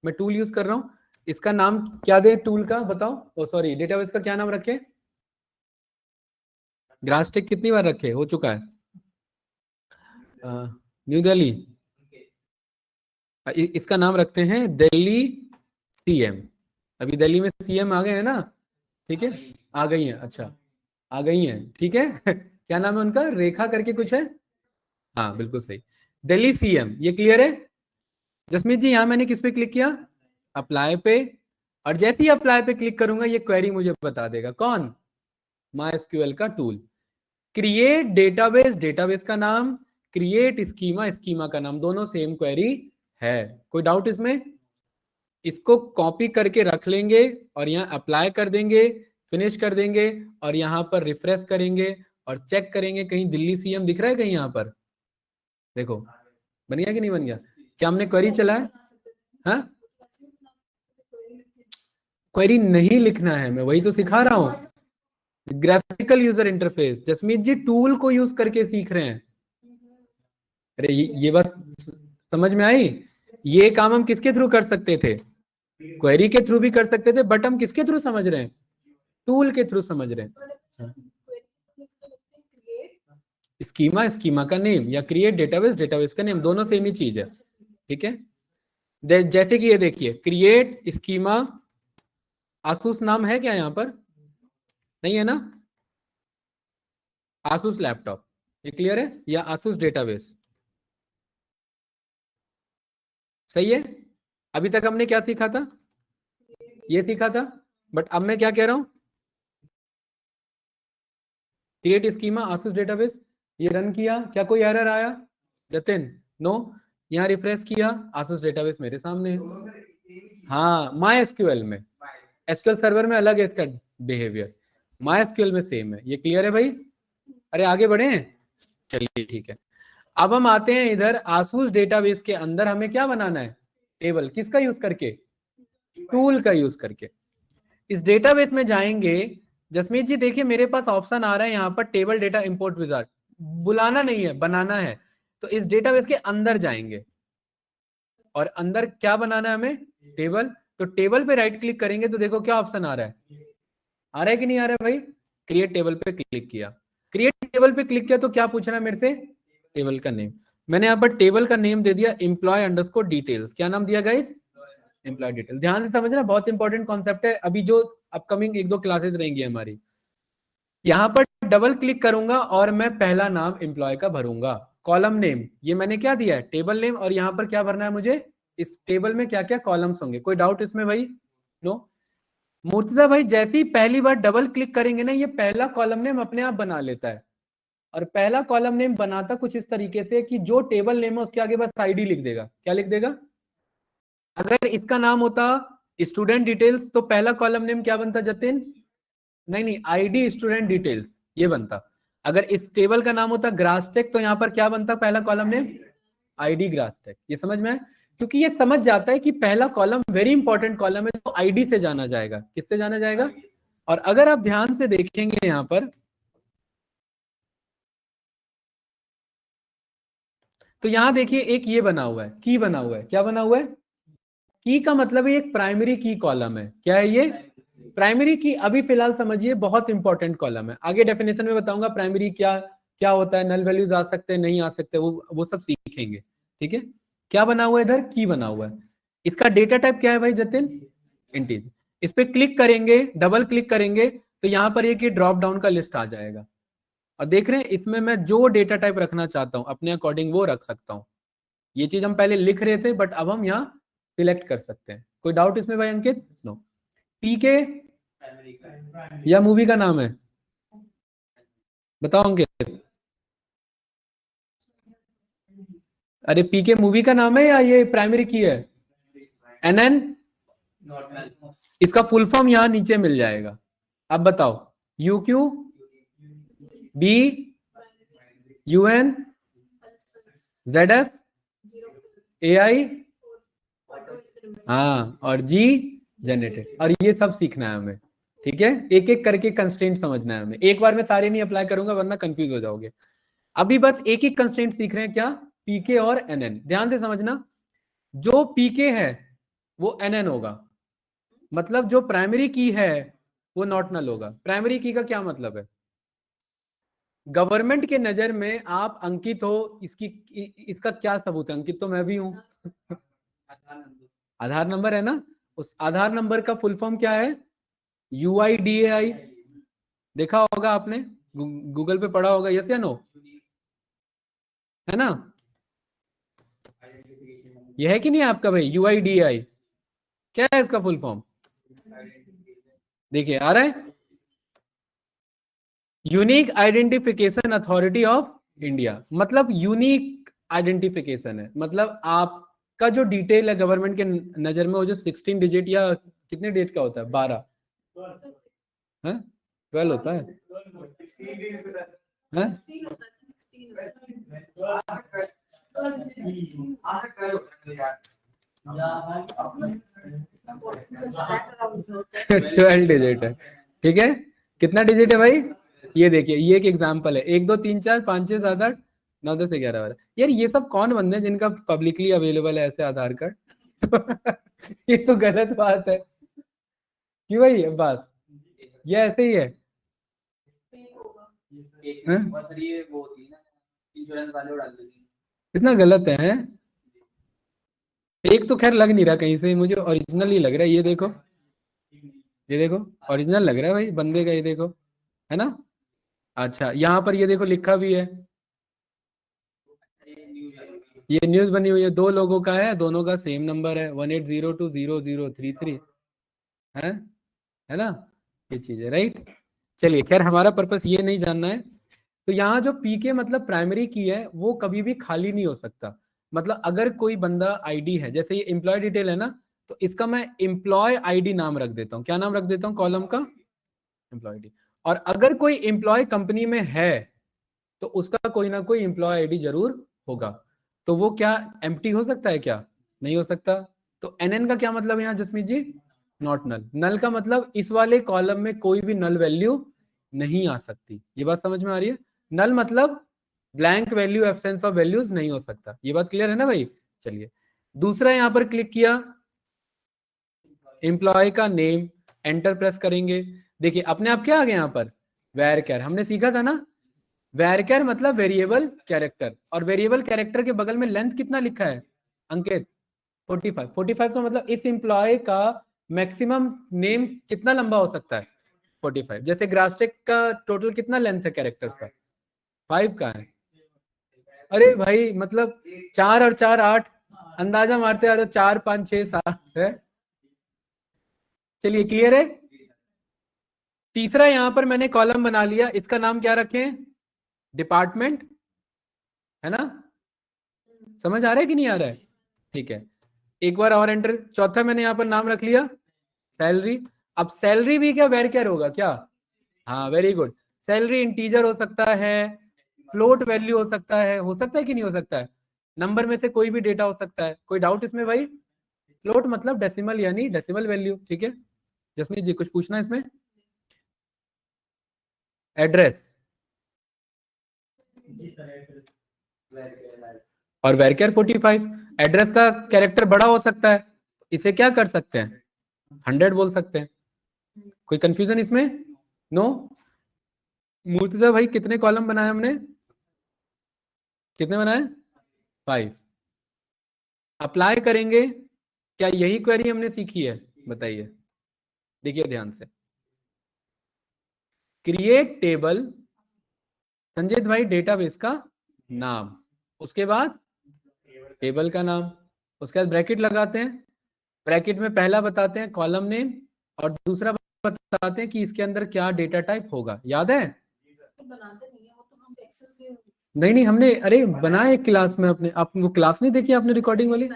मैं टूल यूज कर रहा हूं। इसका नाम क्या दे टूल का, बताओ? ओ सॉरी, डेटाबेस का क्या नाम रखे? ग्रास्टेक कितनी बार रखे, हो चुका है। न्यू दिल्ली, इसका नाम रखते हैं दिल्ली CM। अभी दिल्ली में CM आ गए हैं ना, ठीक है, आ गई हैं, अच्छा आ गई हैं, ठीक है। क्या नाम है उनका? रेखा करके कुछ है, हाँ बिल्कुल सही, दिल्ली CM। ये क्लियर है? जसमीत जी, यहां मैंने किस पे क्लिक किया? अप्लाई पे। और जैसे ही अप्लाई पे क्लिक करूंगा ये क्वेरी मुझे बता देगा। कौन? MySQL का टूल। क्रिएट डेटाबेस, डेटाबेस का नाम, क्रिएट स्कीमा, स्कीमा का नाम, दोनों सेम क्वेरी है। कोई डाउट इसमें? इसको कॉपी करके रख लेंगे और यहाँ अप्लाई कर देंगे, फिनिश कर देंगे और यहाँ पर रिफ्रेश करेंगे और चेक करेंगे कहीं दिल्ली CM दिख रहा है कहीं। यहाँ पर देखो बन गया कि नहीं बन गया? क्या हमने क्वेरी चलाया? हाँ, क्वेरी नहीं लिखना है, मैं वही तो सिखा रहा हूँ। Graphical user interface. Jasmeet ji tool को यूज करके सीख रहे हैं। अरे ये बात समझ में आई? ये काम हम किसके थ्रू कर सकते थे? क्वेरी के थ्रू भी कर सकते थे, बट हम किसके थ्रू समझ रहे हैं? टूल के थ्रू समझ रहे हैं। स्कीमा, स्कीमा का नेम, या क्रिएट डेटाबेस, डेटाबेस का नेम, दोनों सेम ही चीज है, ठीक है। जैसे कि ये देखिए, क्रिएट स्कीमा, आसूस नाम है क्या यहाँ पर? नहीं है ना? आसूस लैपटॉप, ये क्लियर है, या आसूस डेटाबेस, सही है। अभी तक हमने क्या सीखा था? ये सीखा था, बट अब मैं क्या कह रहा हूं, क्रिएट स्कीमा आसूस डेटाबेस। ये रन किया, क्या कोई एरर आया जतिन? नो। यहाँ रिफ्रेश किया, आसूस डेटाबेस मेरे सामने है। हाँ, MySQL में, SQL सर्वर में अलग है इसका बिहेवियर, MySQL में सेम है। ये क्लियर है भाई? अरे आगे बढ़े, चलिए ठीक है। अब हम आते हैं इधर आसूस डेटाबेस के अंदर हमें क्या बनाना है? टेबल। किसका यूज करके? टूल का यूज करके। इस डेटाबेस में जाएंगे। जसमीत जी देखिए मेरे पास ऑप्शन आ रहा है यहाँ पर टेबल डेटा इंपोर्ट विजार्ड। बुलाना नहीं है, बनाना है। तो इस डेटाबेस के अंदर जाएंगे और अंदर क्या बनाना है हमें? टेबल। तो टेबल पे राइट क्लिक करेंगे तो देखो क्या ऑप्शन आ रहा है, आ रहा है कि नहीं आ रहा है भाई? क्रिएट टेबल पे क्लिक किया। क्रिएट टेबल पे क्लिक किया तो क्या पूछ रहा है मेरे से? टेबल का नेम। मैंने यहाँ पर टेबल का नेम दे दिया employee_details। क्या नाम दिया गाइस? Employ detail. ध्यान से समझना, बहुत इंपॉर्टेंट कॉन्सेप्ट है। अभी जो अपकमिंग 1-2 क्लासेस रहेंगी हमारी, यहां पर डबल क्लिक करूंगा और मैं पहला नाम एम्प्लॉय का भरूंगा। कॉलम नेम, ये मैंने क्या दिया है? Table name. और यहां पर क्या भरना है मुझे? इस टेबल में क्या क्या कॉलम्स होंगे। कोई डाउट इसमें भाई? नो। मूर्तिजा भाई जैसे ही पहली बार डबल क्लिक करेंगे ना, ये पहला कॉलम नेम अपने आप बना लेता है। और पहला कॉलम नेम बनाता कुछ इस तरीके से कि जो टेबल नेम है उसके आगे बस ID लिख देगा। क्या लिख देगा? अगर इसका नाम होता स्टूडेंट डिटेल्स तो पहला कॉलम नेम क्या बनता जतिन? नहीं, ID स्टूडेंट डिटेल्स ये बनता। अगर इस टेबल का नाम होता ग्रास्टेक तो यहाँ पर क्या बनता पहला कॉलम नेम? ID ग्रास्टेक। ये समझ में है? क्योंकि ये समझ जाता है कि पहला कॉलम वेरी इंपॉर्टेंट कॉलम है, तो ID से जाना जाएगा। किससे जाना जाएगा? और अगर आप ध्यान से देखेंगे यहाँ पर, तो यहां देखिए एक ये बना हुआ है, की बना हुआ है। क्या बना हुआ है? की का मतलब है एक प्राइमरी की कॉलम है। क्या है ये? प्राइमरी की। अभी फिलहाल समझिए बहुत इंपॉर्टेंट कॉलम है, आगे डेफिनेशन में बताऊंगा प्राइमरी क्या क्या होता है, नल वैल्यूज आ सकते हैं नहीं आ सकते, वो सब सीखेंगे, ठीक है। क्या बना हुआ है इधर? की बना हुआ है। इसका डेटा टाइप क्या है भाई जतिन? इंटीजर। इस पे क्लिक करेंगे, डबल क्लिक करेंगे तो यहाँ पर एक ड्रॉप डाउन का लिस्ट आ जाएगा। और देख रहे हैं इसमें मैं जो डेटा टाइप रखना चाहता हूं अपने अकॉर्डिंग वो रख सकता हूं। ये चीज हम पहले लिख रहे थे बट अब हम यहाँ सिलेक्ट कर सकते हैं। कोई डाउट इसमें भाई अंकित? नो। पीके प्राइमरी का या मूवी का नाम है? बताओ अंकित। अरे पीके मूवी का नाम है या ये प्राइमरी की है? एनएन नॉर्मल इसका फुल फॉर्म यहाँ नीचे मिल जाएगा। अब बताओ UQ B UN ZF AI हाँ और जी जनरेटेड। और ये सब सीखना है हमें, ठीक है? एक एक करके कंस्ट्रेंट समझना है हमें। एक बार में सारे नहीं अप्लाई करूंगा वरना कंफ्यूज हो जाओगे। अभी बस एक एक कंस्ट्रेंट सीख रहे हैं, क्या? पीके और एनएन। ध्यान से समझना, जो पीके है वो एनएन होगा, मतलब जो प्राइमरी की है वो नॉट नल होगा। प्राइमरी की का क्या मतलब है? गवर्नमेंट के नजर में आप अंकित हो, इसका क्या सबूत है? अंकित तो मैं भी हूं। आधार नंबर आधार नंबर है ना, उस आधार नंबर का फुल फॉर्म क्या है? UIDAI। देखा होगा आपने, गूगल पे पढ़ा होगा, यस या नो? है ना? यह है कि नहीं आपका भाई UIDAI? क्या है इसका फुल फॉर्म? देखिए आ रहा है, unique identification authority of India. मतलब यूनिक आइडेंटिफिकेशन है, मतलब आपका जो डिटेल है गवर्नमेंट के नजर में वो जो 16 डिजिट या कितने डिजिट का होता है? 12 है, 12 होता है, हैं? 12 डिजिट है, ठीक है? कितना डिजिट है भाई? ये देखिए, ये एक एग्जांपल है, 1 2 3 4 5 6 7 8 9 10 11 12। यार ये सब कौन बंदे हैं जिनका पब्लिकली अवेलेबल है ऐसे आधार कार्ड? ये तो गलत बात है क्यों भाई अब्बास? ये ऐसे ही है। एक हैं? और ये वो होती है ना इंश्योरेंस वाले वो डाल देते हैं। कितना गलत है? एक तो खैर लग नहीं रहा कहीं से, मुझे ओरिजिनल ही लग रहा है। ये देखो, ये देखो, ओरिजिनल लग रहा है भाई बंदे का, ये देखो, है ना? अच्छा यहाँ पर ये देखो लिखा भी है, ये न्यूज आई ये न्यूज बनी हुई है, 2 लोगों का है, दोनों का सेम नंबर है 18020033 है ना? ये चीज है, राइट? चलिए खैर हमारा पर्पस ये नहीं जानना है। तो यहाँ जो पीके मतलब प्राइमरी की है वो कभी भी खाली नहीं हो सकता। मतलब अगर कोई बंदा आईडी है, जैसे ये एम्प्लॉय डिटेल है ना, तो इसका मैं एम्प्लॉय आईडी नाम रख देता हूँ। क्या नाम रख देता हूँ कॉलम का? Employee ID. और अगर कोई एम्प्लॉय कंपनी में है तो उसका कोई ना कोई एम्प्लॉय आईडी जरूर होगा। तो वो क्या एम्प्टी हो सकता है? क्या नहीं हो सकता। तो एनएन का क्या मतलब है यहाँ जसमीत जी? Not null. नल का मतलब इस वाले कॉलम में कोई भी नल वैल्यू नहीं आ सकती। ये बात समझ में आ रही है? नल मतलब blank value, absence of values नहीं हो सकता। ये बात क्लियर है ना भाई? चलिए दूसरा यहां पर क्लिक किया, एम्प्लॉय का नेम, एंटर प्रेस करेंगे। देखिए अपने आप क्या आ गया यहाँ पर? वैरकर। हमने सीखा था ना, वैरकर मतलब वेरिएबल कैरेक्टर। और वेरिएबल कैरेक्टर के बगल में लेंथ कितना लिखा है अंकित? 45। 45 का मतलब इस एम्प्लॉय का मैक्सिमम नेम कितना लंबा हो सकता है? 45। जैसे ग्रास्टेक का टोटल कितना लेंथ है कैरेक्टर्स का? 5 का है। अरे भाई मतलब 4 और 4 8, अंदाजा मारते आ रहे हो, 4 5 6 7 है। चलिए क्लियर है? तीसरा यहां पर मैंने कॉलम बना लिया, इसका नाम क्या रखें? डिपार्टमेंट, है ना? समझ आ रहा है कि नहीं आ रहा है? ठीक है, एक बार और एंटर। चौथा मैंने यहां पर नाम रख लिया सैलरी। अब सैलरी भी क्या वेरिएबल होगा क्या? हाँ वेरी गुड। सैलरी इंटीजर हो सकता है, फ्लोट वैल्यू हो सकता है कि नहीं हो सकता है? नंबर में से कोई भी डेटा हो सकता है। कोई डाउट इसमें भाई? फ्लोट मतलब डेसिमल यानी डेसिमल वैल्यू, ठीक है? जसमीत जी कुछ पूछना है इसमें? एड्रेस और वेरकेर 45। एड्रेस का कैरेक्टर बड़ा हो सकता है, इसे क्या कर सकते हैं? 100 बोल सकते हैं। कोई कंफ्यूजन इसमें? नो। मूर्तिजा भाई कितने कॉलम बनाए हमने? कितने बनाए? 5। अप्लाई करेंगे, क्या यही क्वेरी हमने सीखी है? बताइए, देखिए ध्यान से। क्रिएट टेबल संजीत भाई डेटाबेस का नाम, उसके बाद टेबल का नाम, उसके बाद ब्रैकेट लगाते हैं, ब्रैकेट में पहला बताते हैं कॉलम नेम और दूसरा बताते हैं कि इसके अंदर क्या डेटा टाइप होगा, याद है? तो बनाते नहीं है वो, तो हम एक्सेल से नहीं हमने अरे बनाए एक क्लास में अपने, आप वो क्लास नहीं देखी आपने रिकॉर्डिंग वाली?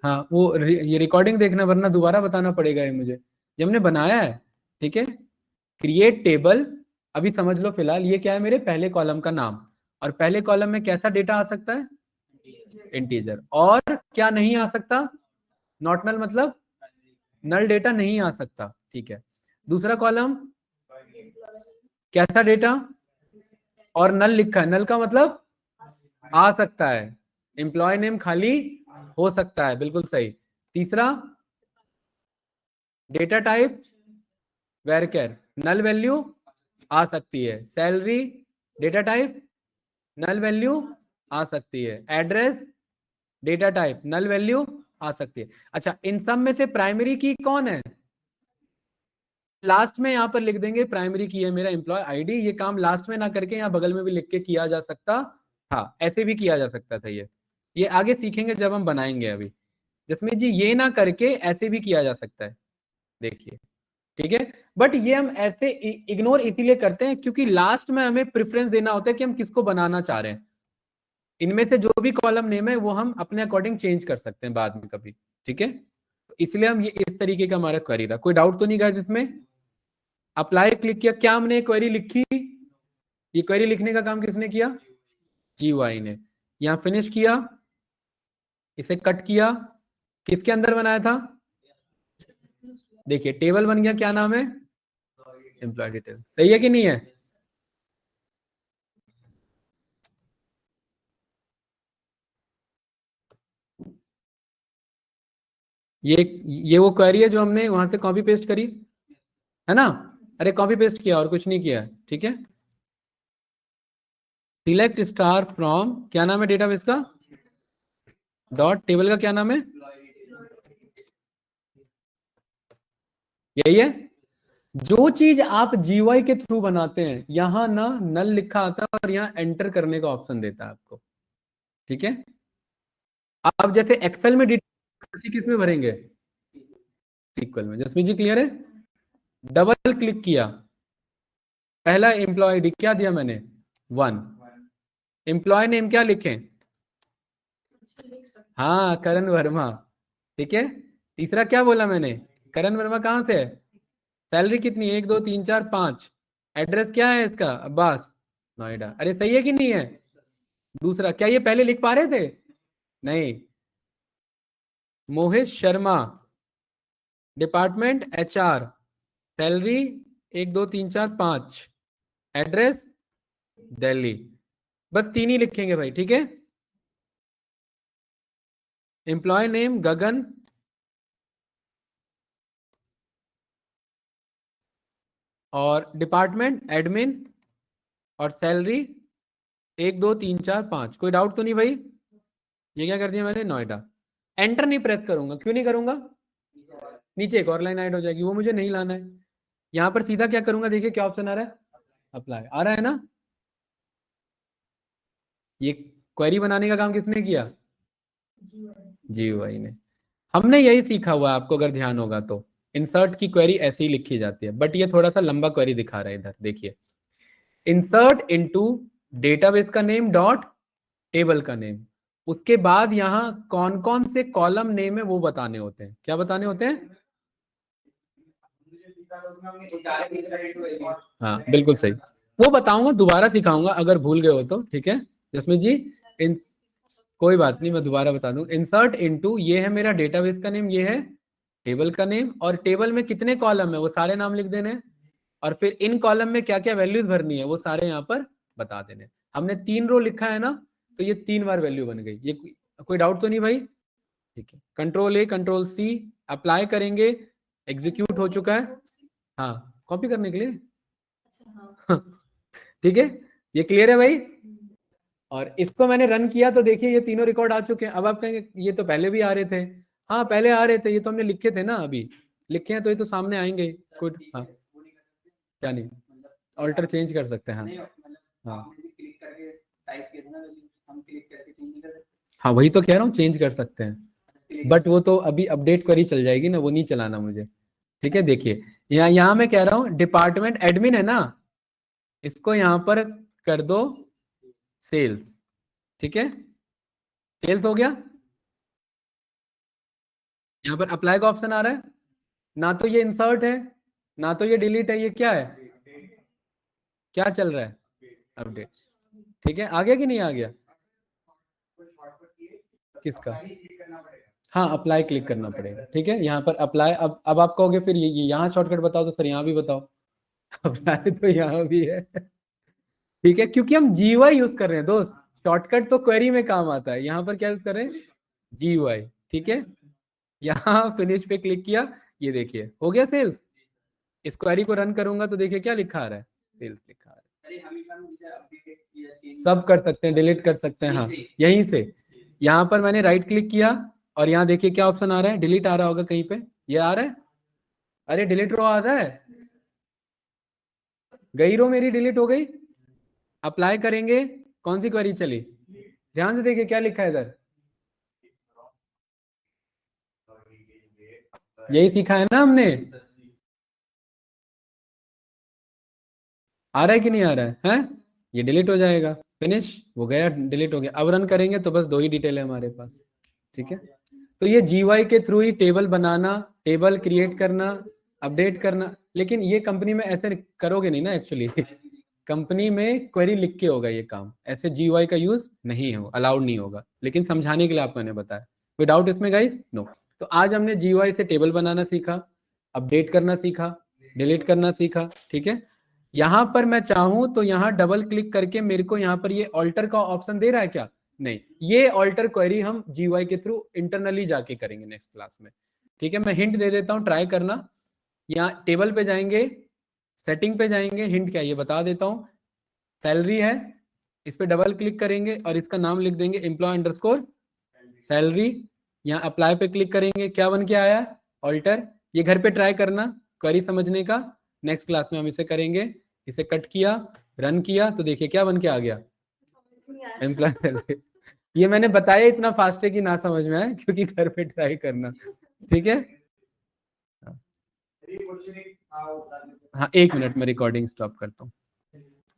हाँ वो ये रिकॉर्डिंग देखना, वरना दोबारा बताना पड़ेगा ये मुझे, ये हमने बनाया है। ठीक है, क्रिएट टेबल, अभी समझ लो फिलहाल ये क्या है, मेरे पहले कॉलम का नाम, और पहले कॉलम में कैसा डेटा आ सकता है? इंटीजर। और क्या नहीं आ सकता? नॉट नल, मतलब नल डेटा नहीं आ सकता। ठीक है, दूसरा कॉलम कैसा डेटा? और नल लिखा है, नल का मतलब आ सकता है, एम्प्लॉय नेम खाली हो सकता है, बिल्कुल सही। तीसरा data type varchar, null value आ सकती है। Salary data type null value आ सकती है। Address data type null value आ सकती है। अच्छा, इन सब में से प्राइमरी की कौन है? लास्ट में यहां पर लिख देंगे प्राइमरी की है मेरा एम्प्लॉय आईडी। ये काम लास्ट में ना करके यहाँ बगल में भी लिख के किया जा सकता था, ऐसे भी किया जा सकता था। ये आगे सीखेंगे जब हम बनाएंगे। अभी जसमीत जी ये ना करके ऐसे भी किया जा सकता है, देखिए। ठीक है, बट ये हम ऐसे इग्नोर इसीलिए करते हैं क्योंकि लास्ट में हमें प्रेफरेंस देना होता है कि हम किसको बनाना चाह रहे हैं। इनमें से जो भी कॉलम नेम है वो हम अपने अकॉर्डिंग चेंज कर सकते हैं बाद में कभी। ठीक है, तो इसलिए हम ये इस तरीके का हमारा क्वेरी रहा। कोई डाउट तो नहीं गाइस इसमें? अप्लाई क्लिक किया, क्या हमने क्वेरी लिखी? ये क्वेरी लिखने का काम किसने किया? जीवाई ने। यहां फिनिश किया, इसे कट किया, किसके अंदर बनाया था? देखिए टेबल बन गया, क्या नाम है? Employee detail. सही है कि नहीं है? ये वो क्वेरी है जो हमने वहां से कॉपी पेस्ट करी है ना? अरे कॉपी पेस्ट किया और कुछ नहीं किया। ठीक है, सिलेक्ट स्टार फ्रॉम, क्या नाम है डेटाबेस का? डॉट टेबल का क्या नाम है? यही है। जो चीज आप जीयूआई के थ्रू बनाते हैं, यहां ना नल लिखा आता है और यहाँ एंटर करने का ऑप्शन देता है आपको। ठीक है, आप जैसे एक्सेल में डिटेल किस में भरेंगे? इक्वल में। जसमीत जी क्लियर है? डबल क्लिक किया, पहला एम्प्लॉय आईडी क्या दिया मैंने? 1। एम्प्लॉय नेम क्या लिखें? लिख सकते हाँ करण वर्मा। ठीक है, तीसरा क्या बोला मैंने? करण वर्मा कहां से है? सैलरी कितनी? 1 2 3 4 5। एड्रेस क्या है इसका? अब्बास, नोएडा। अरे सही है कि नहीं है? दूसरा क्या ये पहले लिख पा रहे थे? नहीं। Mohit Sharma, department HR, salary 1 2 3 4 5, address Delhi. बस 3 ही लिखेंगे भाई। ठीक है, एम्प्लॉय नेम गगन, और डिपार्टमेंट एडमिन, और सैलरी 1 2 3 4 5। कोई डाउट तो नहीं भाई? ये क्या कर दिया मैंने? नोएडा। एंटर नहीं प्रेस करूंगा, क्यों नहीं करूंगा? नीचे एक और लाइन ऐड हो जाएगी, वो मुझे नहीं लाना है। यहां पर सीधा क्या करूंगा, देखिए क्या ऑप्शन आ रहा है? अप्लाई आ रहा है ना? ये क्वेरी बनाने का काम किसने किया? जीयूआई ने। हमने यही सीखा हुआ है, आपको अगर ध्यान होगा तो। इंसर्ट की क्वेरी ऐसे ही लिखी जाती है, बट ये थोड़ा सा लंबा क्वेरी दिखा रहा है इधर। देखिए, इंसर्ट इनटू डेटाबेस का नेम डॉट टेबल का नेम, उसके बाद यहाँ कौन कौन से कॉलम नेम है वो बताने होते हैं। क्या बताने होते हैं? हाँ बिल्कुल सही, वो बताऊंगा, दोबारा सिखाऊंगा अगर भूल गए हो तो। ठीक है जसमीत जी, इन कोई बात नहीं, मैं दोबारा बता दूं। इंसर्ट इनटू, ये है मेरा डेटाबेस का नेम, ये है टेबल का नेम, और टेबल में कितने कॉलम है वो सारे नाम लिख देने, और फिर इन कॉलम में क्या क्या वैल्यूज भरनी है वो सारे यहाँ पर बता देने। हमने 3 रो लिखा है ना, तो ये 3 बार वैल्यू बन गई। ये कोई डाउट तो नहीं भाई? ठीक है, control A control C, apply करेंगे, एग्जीक्यूट हो चुका है। हाँ कॉपी करने के लिए। अच्छा हाँ। ठीक है, ये क्लियर है भाई? और इसको मैंने रन किया तो देखिए ये तीनों रिकॉर्ड आ चुके हैं। अब आप कहेंगे ये तो पहले भी आ रहे थे। हाँ पहले आ रहे थे, ये तो हमने लिखे थे ना, अभी लिखे हैं तो ये तो सामने आएंगे। कुछ हाँ क्या नहीं, ऑल्टर चेंज कर सकते हैं। हाँ हाँ टाइप किया था ना वैल्यू, हम क्लिक करके चेंज नहीं कर सकते। हाँ वही तो कह रहा हूँ, चेंज कर सकते हैं, Click बट वो तो अभी अपडेट क्वेरी चल जाएगी ना, वो नहीं चलाना मुझे। ठीक है, देखिए यहाँ मैं कह रहा हूँ डिपार्टमेंट एडमिन है ना, इसको यहाँ पर कर दो सेल्स। ठीक है, सेल्स हो गया। यहाँ पर अप्लाई का ऑप्शन आ रहा है, ना तो ये इंसर्ट है ना तो ये डिलीट है, ये क्या है, क्या चल रहा है, अपडेट। ठीक है, आ गया कि नहीं आ गया, किसका, हाँ अप्लाई क्लिक करना पड़ेगा। ठीक है, यहाँ पर अप्लाई, अब आप कहोगे फिर ये यहाँ शॉर्टकट बताओ, तो सर यहाँ भी बताओ। अप्लाई तो यहाँ भी है। ठीक है, क्योंकि हम जीयूआई यूज कर रहे हैं दोस्त, शॉर्टकट तो क्वेरी में काम आता है, यहाँ पर क्या यूज कर रहे हैं, जीयूआई। ठीक है, यहाँ फिनिश पे क्लिक किया, ये देखिए हो गया सेल्स। इस क्वेरी को रन करूंगा तो देखिए क्या लिखा आ रहा है, सेल्स लिखा आ रहा है। अरे हमेशा हम इसे अपडेट किया चेंज सब कर सकते हैं, डिलीट कर सकते हैं, हाँ यहीं से। यहाँ पर मैंने राइट क्लिक किया और यहाँ देखिए क्या ऑप्शन आ रहा है, डिलीट आ रहा होगा कहीं पे, ये आ रहा है, अरे डिलीट रो आ रहा है, गई रो मेरी डिलीट हो गई। अप्लाई करेंगे, कौन सी क्वेरी चली, ध्यान से देखिए क्या लिखा है इधर, यही सीखा है ना हमने, आ रहा है कि नहीं आ रहा है? ये डिलीट हो जाएगा, फिनिश वो गया, डिलीट हो गया। अब रन करेंगे तो बस दो ही डिटेल है हमारे पास। ठीक है, तो ये जीवाई के थ्रू ही टेबल बनाना, टेबल क्रिएट करना, अपडेट करना, लेकिन ये कंपनी में ऐसे करोगे नहीं ना एक्चुअली। कंपनी में क्वेरी लिख के होगा ये काम, ऐसे जीवाई का यूज नहीं हो, अलाउड नहीं होगा, लेकिन समझाने के लिए आपको मैंने बताया। कोई डाउट इसमें गाइस? नो। तो आज हमने जीवाई से टेबल बनाना सीखा, अपडेट करना सीखा, डिलीट करना सीखा। ठीक है, यहां पर मैं चाहूं तो यहां डबल क्लिक करके मेरे को यहाँ पर ये ऑल्टर का ऑप्शन दे रहा है क्या, नहीं, ये ऑल्टर क्वेरी हम जीवाई के थ्रू इंटरनली जाके करेंगे नेक्स्ट क्लास में। ठीक है, मैं हिंट दे देता हूं, ट्राई करना। यहाँ टेबल पे जाएंगे, सेटिंग पे जाएंगे, हिंट क्या है ये बता देता हूं, सैलरी है, इस पे डबल क्लिक करेंगे और इसका नाम लिख देंगे एम्प्लॉय अंडरस्कोर सैलरी। यहाँ अप्लाई पे क्लिक करेंगे, क्या बन के आया, ऑल्टर। ये घर पे ट्राई करना क्वेरी समझने का, नेक्स्ट क्लास में हम इसे करेंगे। इसे कट किया, रन किया तो देखिए क्या बन के आ गया, एम्प्लॉय सैलरी। ये मैंने बताया इतना फास्ट है कि ना समझ में आए, क्योंकि घर पे ट्राई करना। ठीक है, हाँ 1 मिनट में रिकॉर्डिंग स्टॉप करता हूँ।